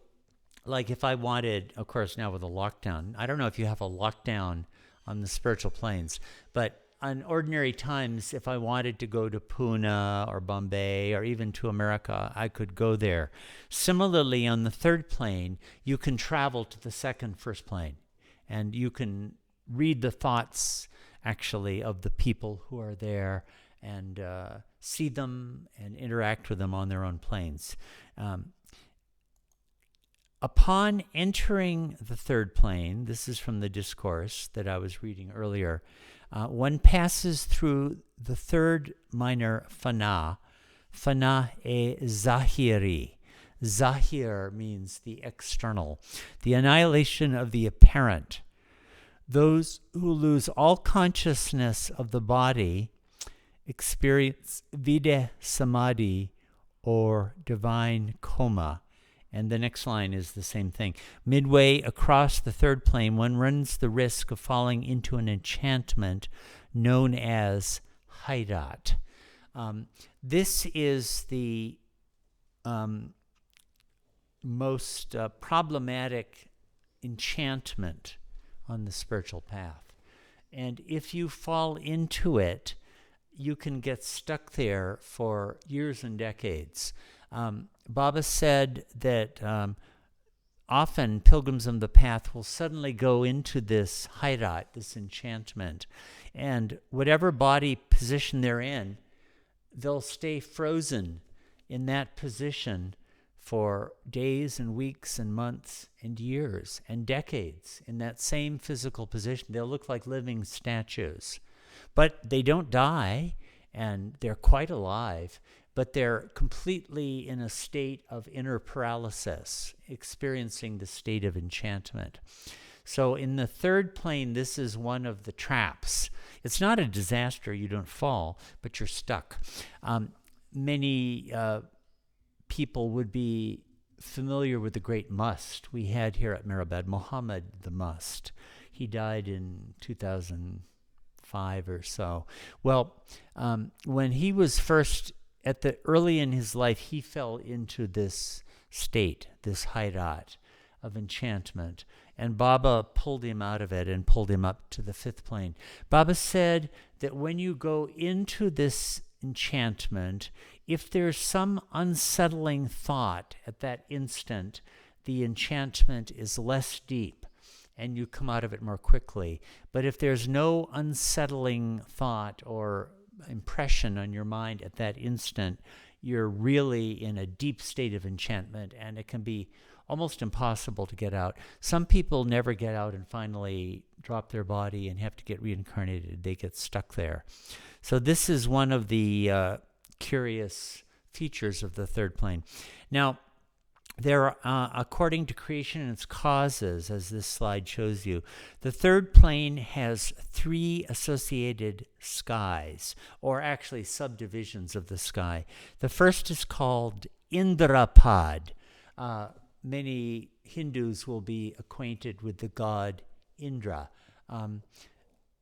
like if I wanted, of course now with a lockdown, I don't know if you have a lockdown on the spiritual planes, but on ordinary times, if I wanted to go to Pune or Bombay or even to America, I could go there. Similarly, on the third plane, you can travel to the first plane. And you can read the thoughts, actually, of the people who are there and see them and interact with them on their own planes. Upon entering the third plane, this is from the discourse that I was reading earlier, one passes through the third minor Fana. Fana e Zahiri. Zahir means the external, the annihilation of the apparent. Those who lose all consciousness of the body experience Vidya Samadhi or divine coma. And the next line is the same thing. Midway across the third plane, one runs the risk of falling into an enchantment known as Hairat. This is the most problematic enchantment on the spiritual path. And if you fall into it, you can get stuck there for years and decades. Baba said that often pilgrims on the path will suddenly go into this hairat, this enchantment, and whatever body position they're in, they'll stay frozen in that position for days and weeks and months and years and decades in that same physical position. They'll look like living statues. But they don't die, and they're quite alive, but they're completely in a state of inner paralysis, experiencing the state of enchantment. So in the third plane, this is one of the traps. It's not a disaster, you don't fall, but you're stuck. Many people would be familiar with the great Must we had here at Mehrabad, Muhammad the Must. He died in 2005 or so. Well, when he was first, early in his life, he fell into this state, this hairat of enchantment. And Baba pulled him out of it and pulled him up to the fifth plane. Baba said that when you go into this enchantment, if there's some unsettling thought at that instant, the enchantment is less deep and you come out of it more quickly. But if there's no unsettling thought or impression on your mind at that instant, you're really in a deep state of enchantment, and it can be almost impossible to get out. Some people never get out and finally drop their body and have to get reincarnated. They get stuck there. So this is one of the curious features of the third plane. Now, there are, according to creation and its causes, as this slide shows you, the third plane has 3 associated skies, or actually subdivisions of the sky. The first is called Indrapad. Many Hindus will be acquainted with the god Indra.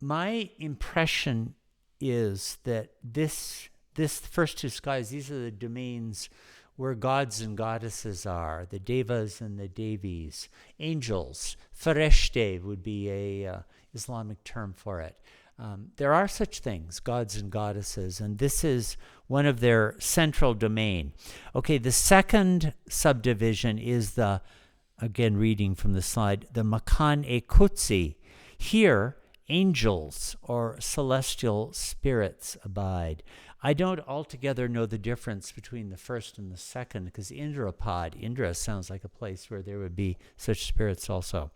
my impression is that this first two skies, these are the domains where gods and goddesses are, the devas and the devis, angels. Fareshte would be a Islamic term for it. There are such things, gods and goddesses, and this is one of their central domain. Okay, the second subdivision is the, again reading from the slide, the Makan e Kutsi. Here, angels or celestial spirits abide. I don't altogether know the difference between the first and the second, because Indra sounds like a place where there would be such spirits also.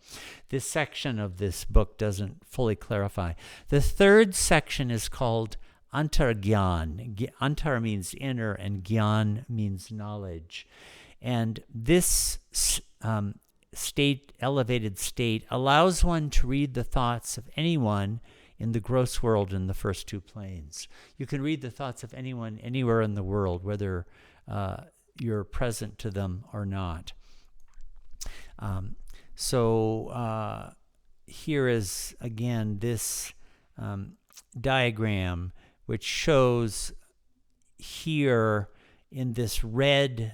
This section of this book doesn't fully clarify. The third section is called Antargyan. Antar means inner and Gyan means knowledge. And this elevated state allows one to read the thoughts of anyone in the gross world in the first two planes. You can read the thoughts of anyone anywhere in the world, whether you're present to them or not. So here is, again, this diagram, which shows here in this red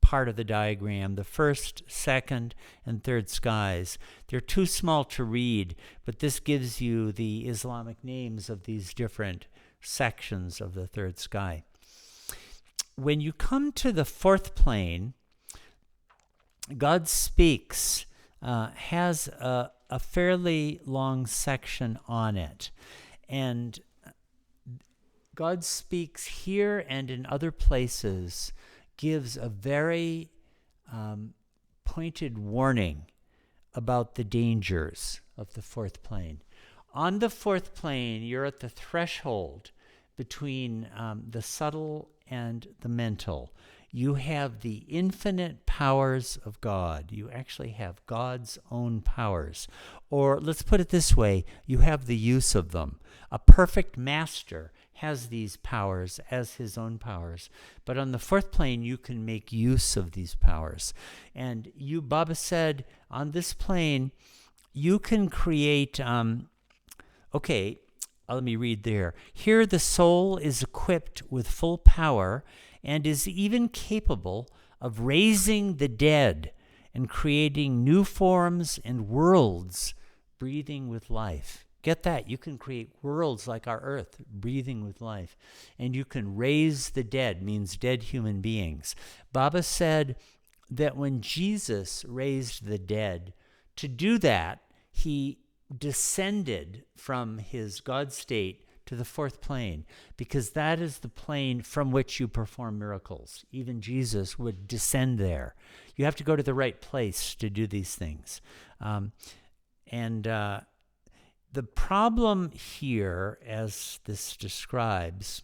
part of the diagram, the first, second, and third skies. They're too small to read, but this gives you the Islamic names of these different sections of the third sky. When you come to the fourth plane, God Speaks has a fairly long section on it. And God Speaks here and in other places gives a very pointed warning about the dangers of the fourth plane. On the fourth plane, you're at the threshold between the subtle and the mental. You have the infinite powers of God. You actually have God's own powers. Or let's put it this way, you have the use of them. A perfect master has these powers as his own powers. But on the fourth plane, you can make use of these powers. And Baba said, on this plane, you can create, let me read there. Here the soul is equipped with full power and is even capable of raising the dead and creating new forms and worlds breathing with life. Get that? You can create worlds like our earth, breathing with life. And you can raise the dead, means dead human beings. Baba said that when Jesus raised the dead, to do that, he descended from his God state to the fourth plane, because that is the plane from which you perform miracles. Even Jesus would descend there. You have to go to the right place to do these things. The problem here, as this describes,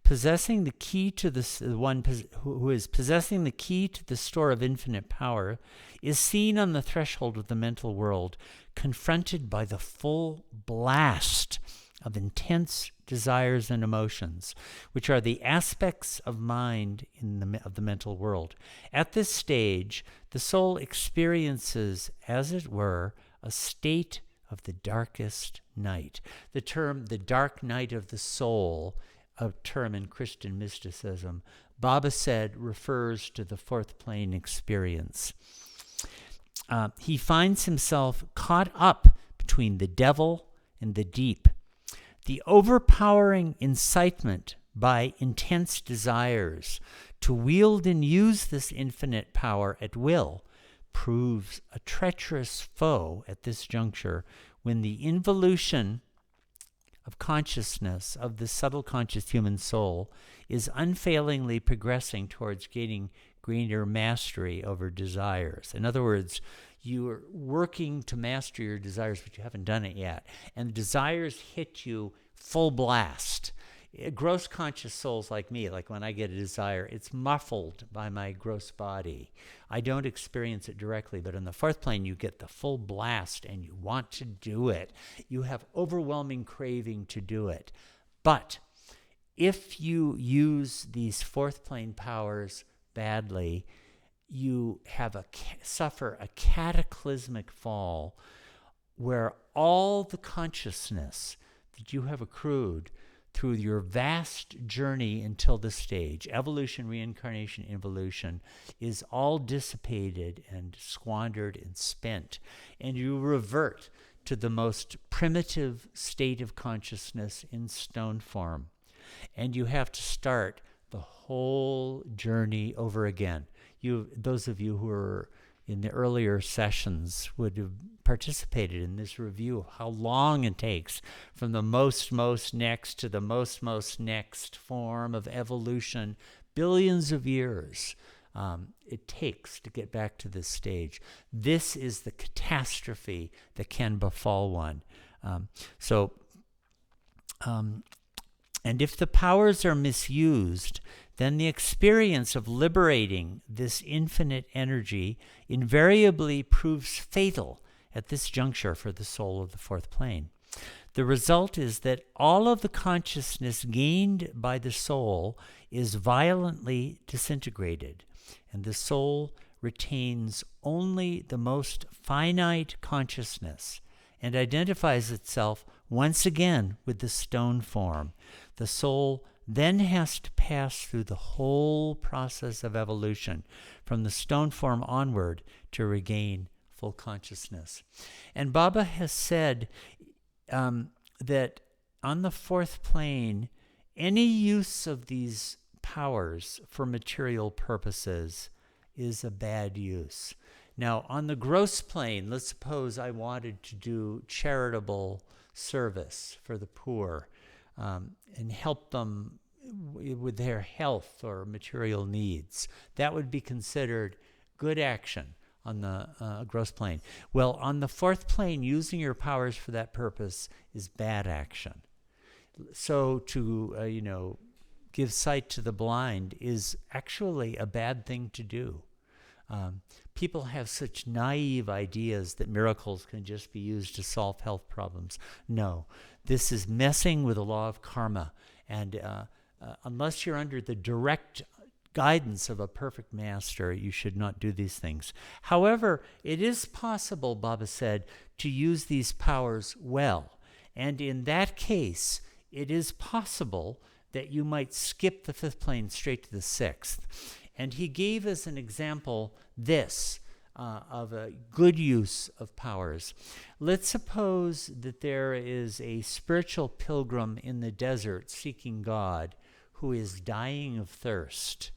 possessing the key to the one who is possessing the key to the store of infinite power is seen on the threshold of the mental world, confronted by the full blast of intense desires and emotions, which are the aspects of mind of the mental world. At this stage, the soul experiences, as it were, a state of the darkest night. The term, the dark night of the soul, a term in Christian mysticism, Baba said refers to the fourth plane experience. He finds himself caught up between the devil and the deep. The overpowering incitement by intense desires to wield and use this infinite power at will proves a treacherous foe at this juncture, when the involution of consciousness of the subtle conscious human soul is unfailingly progressing towards gaining greater mastery over desires. In other words, you are working to master your desires, but you haven't done it yet. And desires hit you full blast. Gross conscious souls like me, like when I get a desire, it's muffled by my gross body. I don't experience it directly, but in the fourth plane, you get the full blast and you want to do it. You have overwhelming craving to do it. But if you use these fourth plane powers badly, you have suffer a cataclysmic fall where all the consciousness that you have accrued through your vast journey until this stage, evolution, reincarnation, involution, is all dissipated and squandered and spent. And you revert to the most primitive state of consciousness in stone form. And you have to start the whole journey over again. Those of you who are in the earlier sessions would have participated in this review of how long it takes from the most next to the most next form of evolution. Billions of years it takes to get back to this stage. This is the catastrophe that can befall one. And if the powers are misused, then the experience of liberating this infinite energy invariably proves fatal at this juncture for the soul of the fourth plane. The result is that all of the consciousness gained by the soul is violently disintegrated, and the soul retains only the most finite consciousness and identifies itself once again with the stone form. The soul then has to pass through the whole process of evolution from the stone form onward to regain full consciousness. And Baba has said that on the fourth plane, any use of these powers for material purposes is a bad use. Now, on the gross plane, let's suppose I wanted to do charitable service for the poor and help them with their health or material needs. That would be considered good action on the gross plane. Well, on the fourth plane, using your powers for that purpose is bad action. So to give sight to the blind is actually a bad thing to do. People have such naive ideas that miracles can just be used to solve health problems. No, this is messing with the law of karma. And unless you're under the direct guidance of a perfect master, you should not do these things. However, it is possible, Baba said, to use these powers well. And in that case, it is possible that you might skip the fifth plane straight to the sixth. And he gave as an example this of a good use of powers. Let's suppose that there is a spiritual pilgrim in the desert seeking God who is dying of thirst.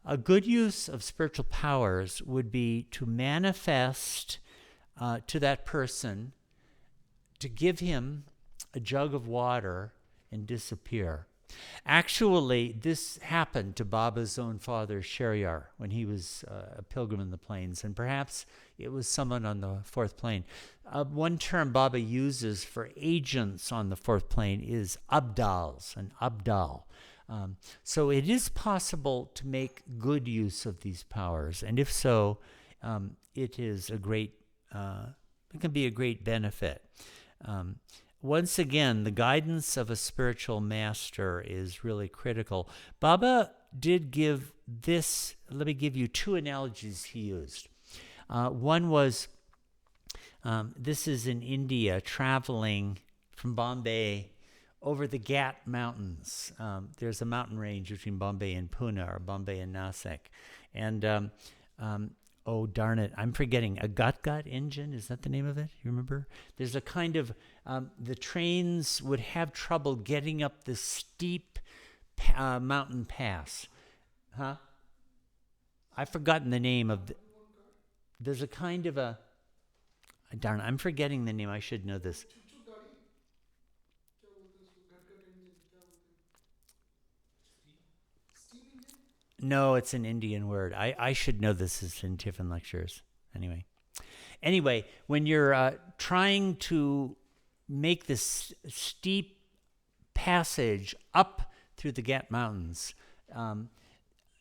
A good use of spiritual powers would be to manifest to that person, to give him a jug of water and disappear. Actually, this happened to Baba's own father, Shariar, when he was a pilgrim in the plains, and perhaps it was someone on the fourth plane. One term Baba uses for agents on the fourth plane is abdals, an abdal. So it is possible to make good use of these powers, and if so, it is a great, it can be a great benefit. Once again, the guidance of a spiritual master is really critical. Baba did give this, let me give you two analogies he used. One was, this is in India, traveling from Bombay over the Ghat Mountains. There's a mountain range between Bombay and Pune, or Bombay and Nasik. And oh, darn it, I'm forgetting. A Gat engine, is that the name of it? You remember? There's a kind of, the trains would have trouble getting up this steep mountain pass. Huh? I've forgotten the name of there's a kind of a, darn it, I'm forgetting the name. I should know this. No, it's an Indian word. I should know this is in Tiffin lectures. Anyway, when you're trying to make this steep passage up through the Ghat Mountains,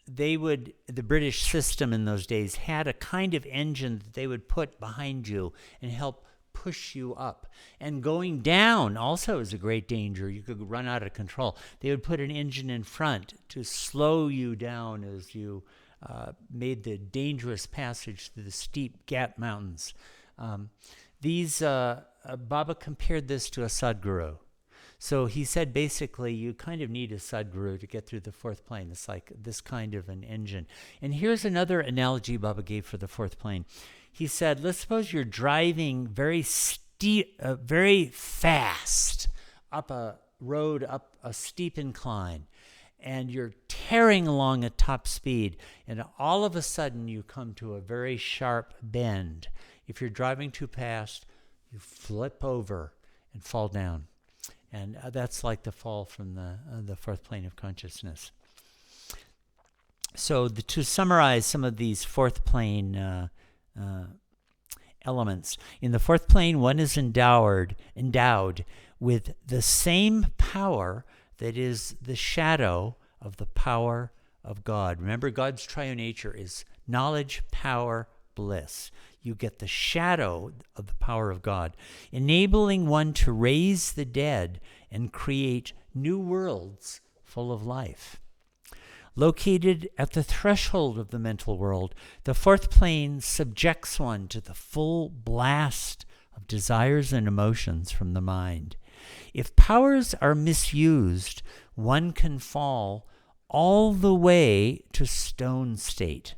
the British system in those days had a kind of engine that they would put behind you and help push you up. And going down also is a great danger. You could run out of control. They would put an engine in front to slow you down as you made the dangerous passage through the steep Ghat Mountains. These Baba compared this to a Sadguru. So he said basically you kind of need a Sadguru to get through the fourth plane. It's like this kind of an engine. And here's another analogy Baba gave for the fourth plane. He said, let's suppose you're driving very fast up a road, up a steep incline, and you're tearing along at top speed, and all of a sudden you come to a very sharp bend. If you're driving too fast, you flip over and fall down. And that's like the fall from the fourth plane of consciousness. So to summarize some of these fourth plane elements. In the fourth plane, one is endowed with the same power that is the shadow of the power of God. Remember, God's triune nature is knowledge, power, bliss. You get the shadow of the power of God, enabling one to raise the dead and create new worlds full of life. Located at the threshold of the mental world, the fourth plane subjects one to the full blast of desires and emotions from the mind. If powers are misused, one can fall all the way to stone state.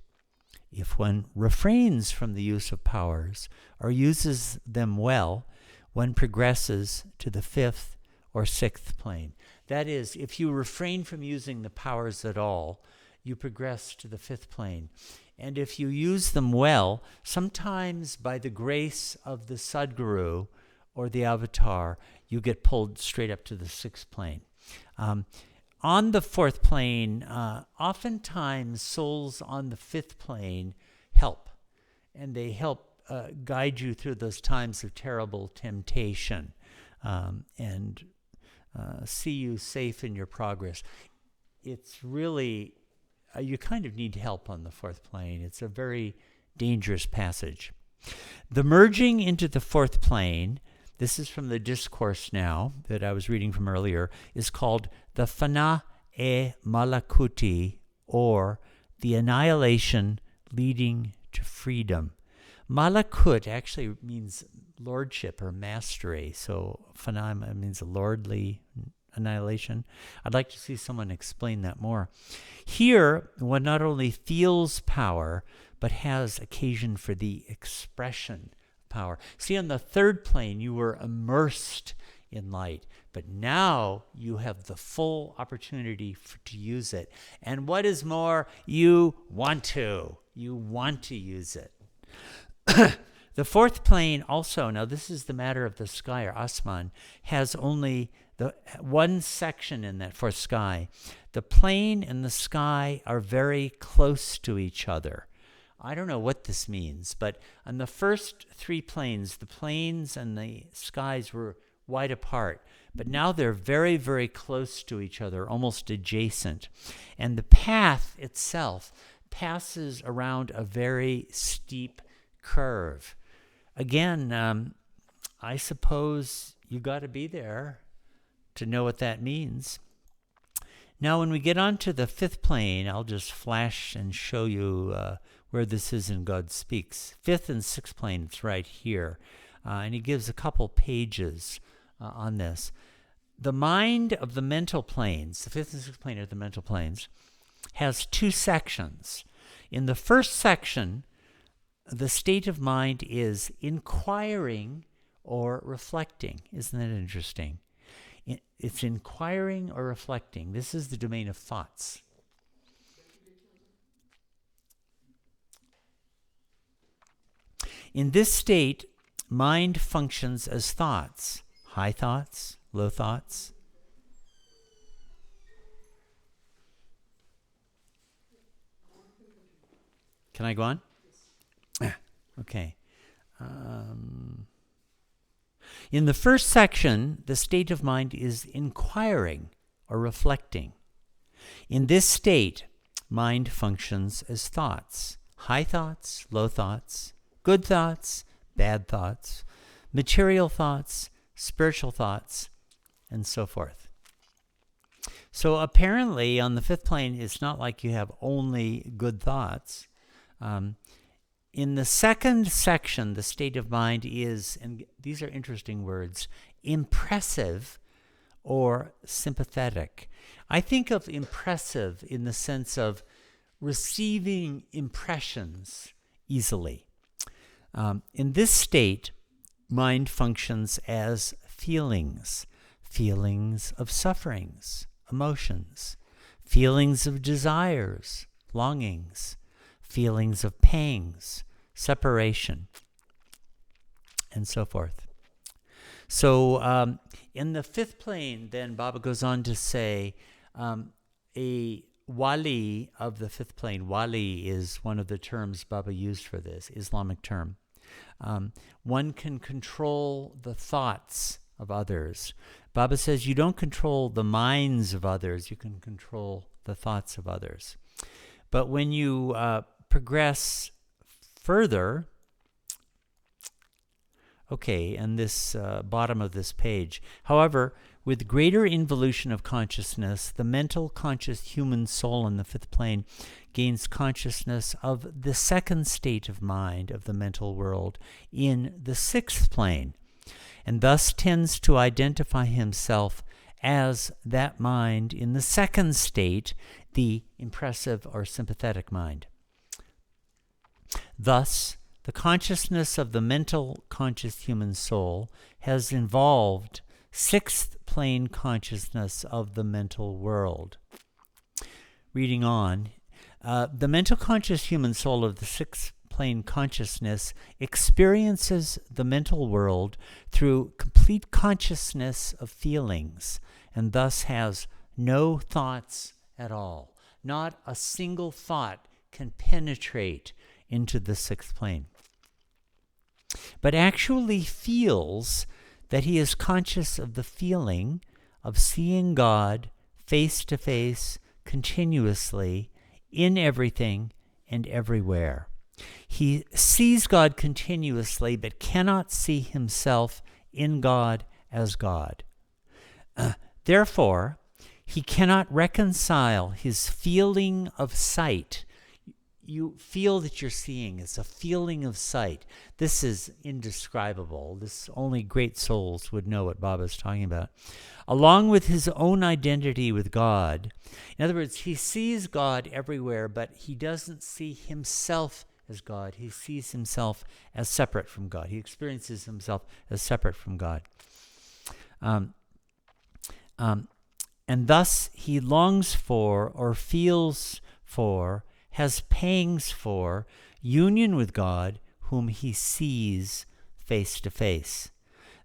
If one refrains from the use of powers or uses them well, one progresses to the fifth or sixth plane. That is, if you refrain from using the powers at all, you progress to the fifth plane. And if you use them well, sometimes by the grace of the Sadguru or the avatar, you get pulled straight up to the sixth plane. On the fourth plane, oftentimes souls on the fifth plane help. And they help guide you through those times of terrible temptation and see you safe in your progress. It's really, you kind of need help on the fourth plane. It's a very dangerous passage. The merging into the fourth plane, this is from the discourse now that I was reading from earlier, is called the Fana e Malakuti, or the annihilation leading to freedom. Malakut actually means lordship or mastery. So Fana means a lordly annihilation. I'd like to see someone explain that more. Here, one not only feels power, but has occasion for the expression of power. See, on the third plane, you were immersed in light, but now you have the full opportunity to use it. And what is more, you want to use it. The fourth plane also, now this is the matter of the sky or Asman, has only the one section in that fourth sky. The plane and the sky are very close to each other. I don't know what this means, but on the first three planes, the planes and the skies were wide apart, but now they're very, very close to each other, almost adjacent. And the path itself passes around a very steep curve. Again, I suppose you got to be there to know what that means. Now, when we get on to the fifth plane, I'll just flash and show you where this is in God Speaks. Fifth and sixth plane, it's right here. And he gives a couple pages on this. The mind of the mental planes, the fifth and sixth plane are the mental planes, has two sections. In the first section, the state of mind is inquiring or reflecting. Isn't that interesting? It's inquiring or reflecting. This is the domain of thoughts. In this state, mind functions as thoughts, high thoughts, low thoughts. Can I go on? Okay. In the first section, the state of mind is inquiring or reflecting. In this state, mind functions as thoughts, high thoughts, low thoughts, good thoughts, bad thoughts, material thoughts, spiritual thoughts, and so forth. So apparently on the fifth plane, it's not like you have only good thoughts. in the second section, the state of mind is, and these are interesting words, impressive or sympathetic. I think of impressive in the sense of receiving impressions easily. In this state, mind functions as feelings of sufferings, emotions, feelings of desires, longings, feelings of pangs, separation, and so forth. So in the fifth plane, then Baba goes on to say, a wali of the fifth plane, wali is one of the terms Baba used for this, Islamic term. One can control the thoughts of others. Baba says you don't control the minds of others, you can control the thoughts of others. But when you progress further, okay, and this bottom of this page, however, with greater involution of consciousness, the mental conscious human soul in the fifth plane gains consciousness of the second state of mind of the mental world in the sixth plane, and thus tends to identify himself as that mind in the second state, the impressive or sympathetic mind. Thus, the consciousness of the mental conscious human soul has involved sixth plane consciousness of the mental world. Reading on, the mental conscious human soul of the sixth plane consciousness experiences the mental world through complete consciousness of feelings, and thus has no thoughts at all. Not a single thought can penetrate into the sixth plane, but actually feels that he is conscious of the feeling of seeing God face to face, continuously, in everything and everywhere. He sees God continuously, but cannot see himself in God as God. Therefore, he cannot reconcile his feeling of sight. You feel that you're seeing. It's a feeling of sight. This is indescribable. This only great souls would know what Baba is talking about. Along with his own identity with God. In other words, he sees God everywhere, but he doesn't see himself as God. He sees himself as separate from God. He experiences himself as separate from God. And thus he longs for, or feels for, has pangs for, union with God, whom he sees face to face.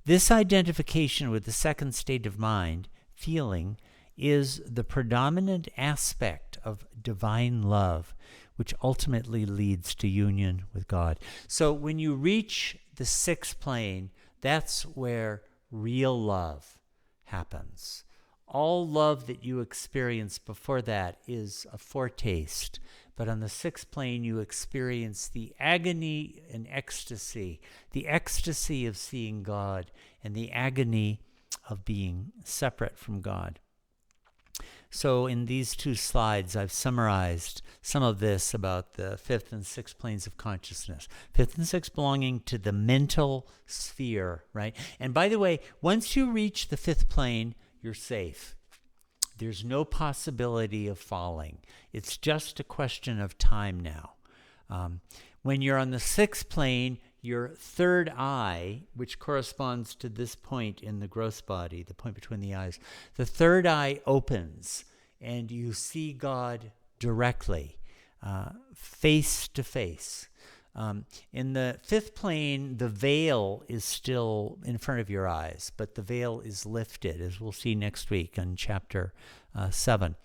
This identification with the second state of mind, feeling, is the predominant aspect of divine love, which ultimately leads to union with God. So when you reach the sixth plane, that's where real love happens. All love that you experience before that is a foretaste. But on the sixth plane, you experience the agony and ecstasy, the ecstasy of seeing God and the agony of being separate from God. So in these two slides, I've summarized some of this about the fifth and sixth planes of consciousness. Fifth and sixth belonging to the mental sphere, right? And by the way, once you reach the fifth plane, you're safe. There's no possibility of falling. It's just a question of time now. When you're on the sixth plane, your third eye, which corresponds to this point in the gross body, the point between the eyes, the third eye opens and you see God directly, face to face. In the fifth plane, the veil is still in front of your eyes, but the veil is lifted, as we'll see next week in chapter 7.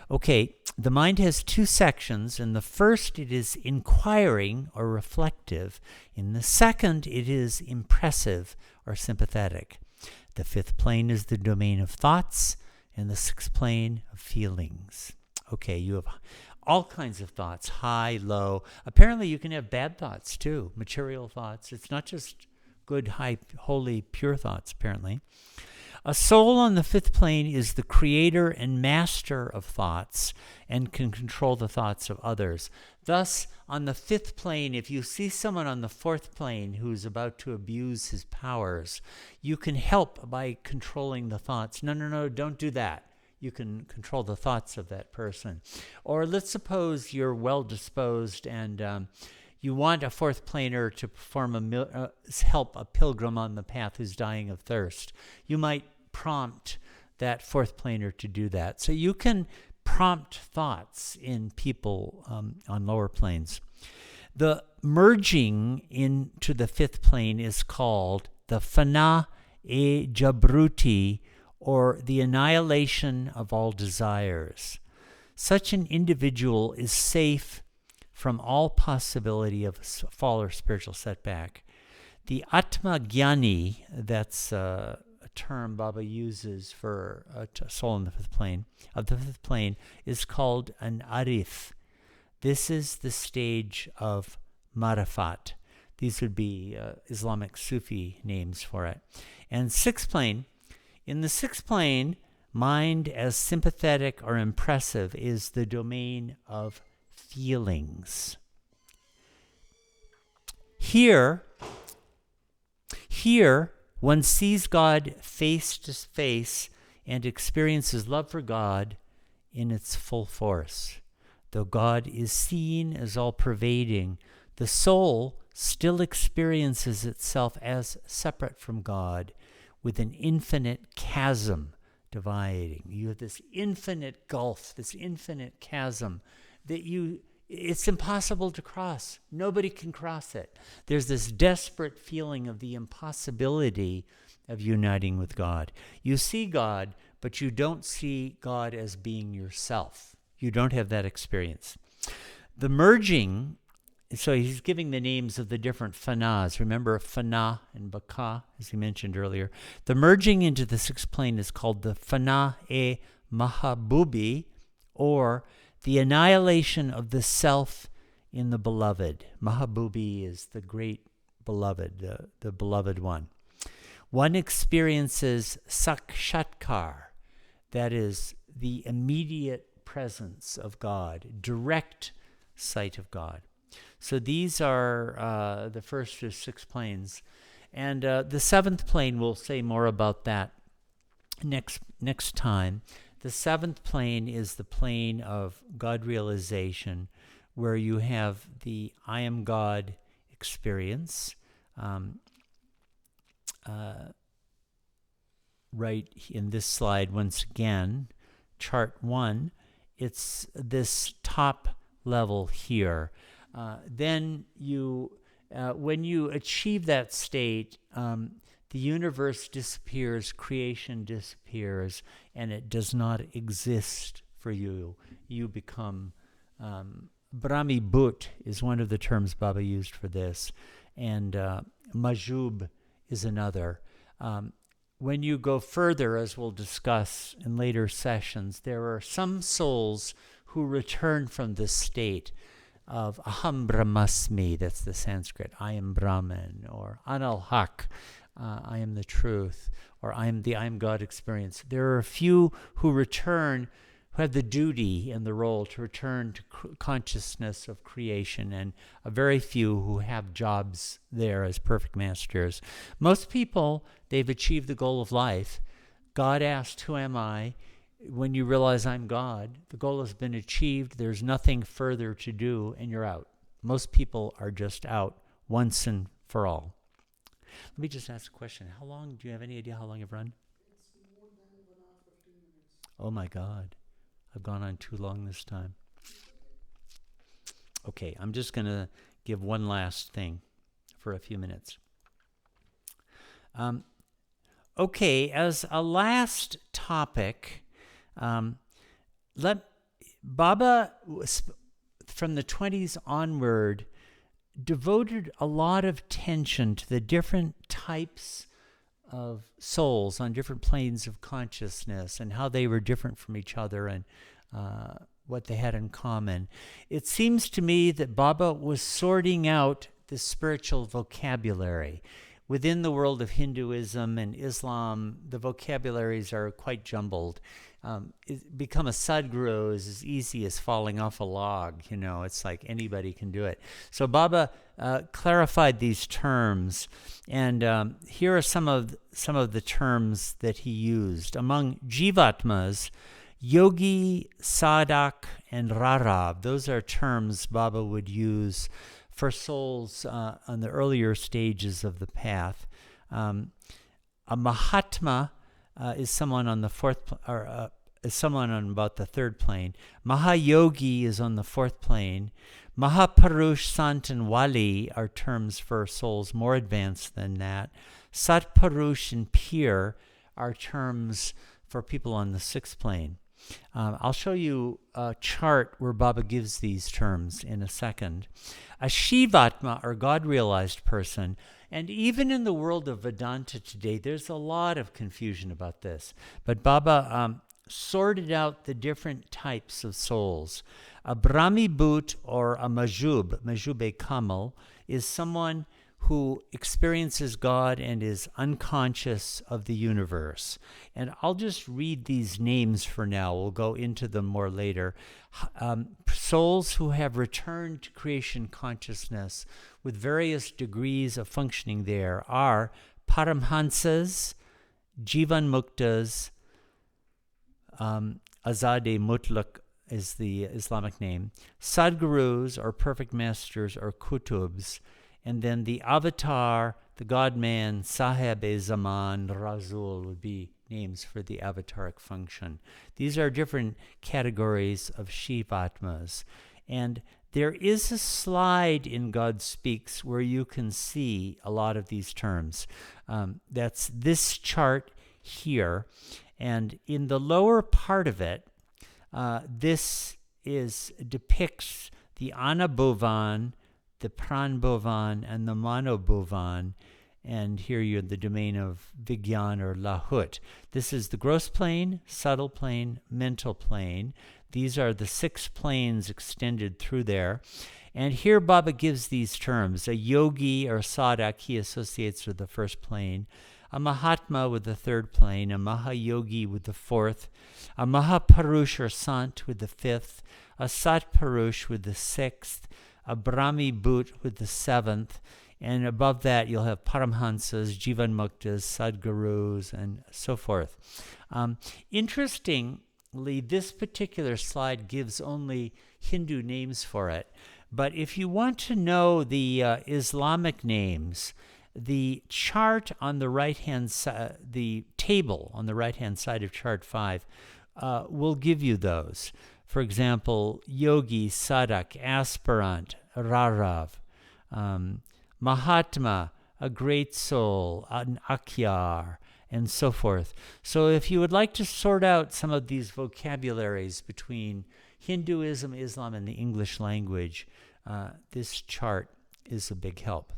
Okay, the mind has two sections. In the first, it is inquiring or reflective. In the second, it is impressive or sympathetic. The fifth plane is the domain of thoughts, and the sixth plane of feelings. Okay, you have all kinds of thoughts, high, low. Apparently you can have bad thoughts too, material thoughts. It's not just good, high, holy, pure thoughts, apparently. A soul on the fifth plane is the creator and master of thoughts and can control the thoughts of others. Thus, on the fifth plane, if you see someone on the fourth plane who's about to abuse his powers, you can help by controlling the thoughts. No, don't do that. You can control the thoughts of that person. Or let's suppose you're well-disposed and you want a fourth planer to perform help a pilgrim on the path who's dying of thirst. You might prompt that fourth planer to do that. So you can prompt thoughts in people on lower planes. The merging into the fifth plane is called the Fana e Jabruti, or the annihilation of all desires. Such an individual is safe from all possibility of fall or spiritual setback. The Atma Gyani, that's a term Baba uses for a soul in the fifth plane, is called an Arif. This is the stage of Marifat. These would be Islamic Sufi names for it. And sixth plane, in the sixth plane, mind as sympathetic or impressive is the domain of feelings. Here, one sees God face to face and experiences love for God in its full force. Though God is seen as all-pervading, the soul still experiences itself as separate from God, with an infinite chasm dividing. You have this infinite gulf, this infinite chasm that it's impossible to cross. Nobody can cross it. There's this desperate feeling of the impossibility of uniting with God. You see God, but you don't see God as being yourself. You don't have that experience. The merging, so he's giving the names of the different fanas. Remember Fana and Baka, as he mentioned earlier. The merging into the sixth plane is called the Fana e Mahabubi, or the annihilation of the self in the beloved. Mahabubi is the great beloved, the beloved one. One experiences sakshatkar, that is the immediate presence of God, direct sight of God. So these are the first of six planes. And the seventh plane, we'll say more about that next time. The seventh plane is the plane of God realization, where you have the I am God experience. Right in this slide, once again, chart 1, it's this top level here. Then you, when you achieve that state, the universe disappears, creation disappears, and it does not exist for you. You become, Brahmi Bhut is one of the terms Baba used for this, and Majub is another. When you go further, as we'll discuss in later sessions, there are some souls who return from this state of Aham Brahmasmi, that's the Sanskrit, I am Brahman, or Anal Haq, I am the truth, or I am God experience. There are a few who return, who have the duty and the role to return to consciousness of creation, and a very few who have jobs there as perfect masters. Most people, they've achieved the goal of life. God asked, who am I? When you realize I'm God, the goal has been achieved. There's nothing further to do, and you're out. Most people are just out once and for all. Let me just ask a question. How long, do you have any idea how long you've run? It's more than 1 hour, 15 minutes. Oh my God. I've gone on too long this time. Okay, I'm just going to give one last thing for a few minutes. Okay, as a last topic, Baba, from the 20s onward, devoted a lot of attention to the different types of souls on different planes of consciousness and how they were different from each other and what they had in common. It seems to me that Baba was sorting out the spiritual vocabulary. within the world of Hinduism and Islam, the vocabularies are quite jumbled. Become a Sadguru is as easy as falling off a log. It's like anybody can do it. So Baba clarified these terms, and here are some of the terms that he used. Among Jivatmas, yogi, sadhak, and rarav, those are terms Baba would use for souls on the earlier stages of the path. A Mahatma is someone on the fourth, is someone on about the third plane. Mahayogi is on the fourth plane. Mahapurush, Sant, and Wali are terms for souls more advanced than that. Satpurush and Pir are terms for people on the sixth plane. I'll show you a chart where Baba gives these terms in a second. A Shivatma, or God-realized person, and even in the world of Vedanta today, there's a lot of confusion about this. But Baba sorted out the different types of souls. A Brahmibhut, or a Majube Kamal, is someone who experiences God and is unconscious of the universe. And I'll just read these names for now. We'll go into them more later. Souls who have returned to creation consciousness with various degrees of functioning there are Paramhansas, Jivan Muktas, Azade Mutlaq is the Islamic name, Sadgurus, or perfect masters, or Kutubs, and then the avatar, the God-man, Sahib-e-Zaman, Razul would be names for the avataric function. These are different categories of Shivatmas. And there is a slide in God Speaks where you can see a lot of these terms. That's this chart here. And in the lower part of it, this depicts the Anabhuvan, the Pranbhuvan, and the Manobhuvan. And here you're in the domain of Vigyan or Lahut. This is the gross plane, subtle plane, mental plane. These are the 6 planes extended through there. And here Baba gives these terms. A yogi or sadhak he associates with the first plane. A Mahatma with the third plane. A Mahayogi with the fourth. A Mahapurush or Sant with the fifth. A Satpurush with the sixth. A Brahmibhut with the seventh. And above that, you'll have Paramhansas, Jivan Muktas, Sadgurus, and so forth. Interestingly, this particular slide gives only Hindu names for it. But if you want to know the Islamic names, the chart on the right-hand side, the table on the right-hand side of chart 5, will give you those. For example, yogi, sadhak, aspirant, rarav, Mahatma, a great soul, an akyar, and so forth. So if you would like to sort out some of these vocabularies between Hinduism, Islam, and the English language, this chart is a big help.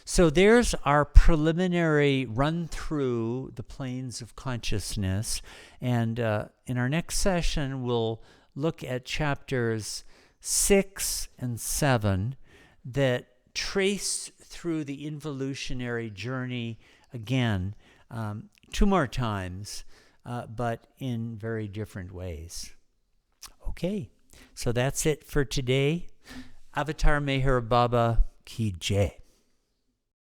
So there's our preliminary run through the planes of consciousness. And in our next session, we'll look at chapters 6 and 7 that trace through the involutionary journey again 2 more times, but in very different ways. Okay, so that's it for today. Avatar Meher Baba Ki Jai.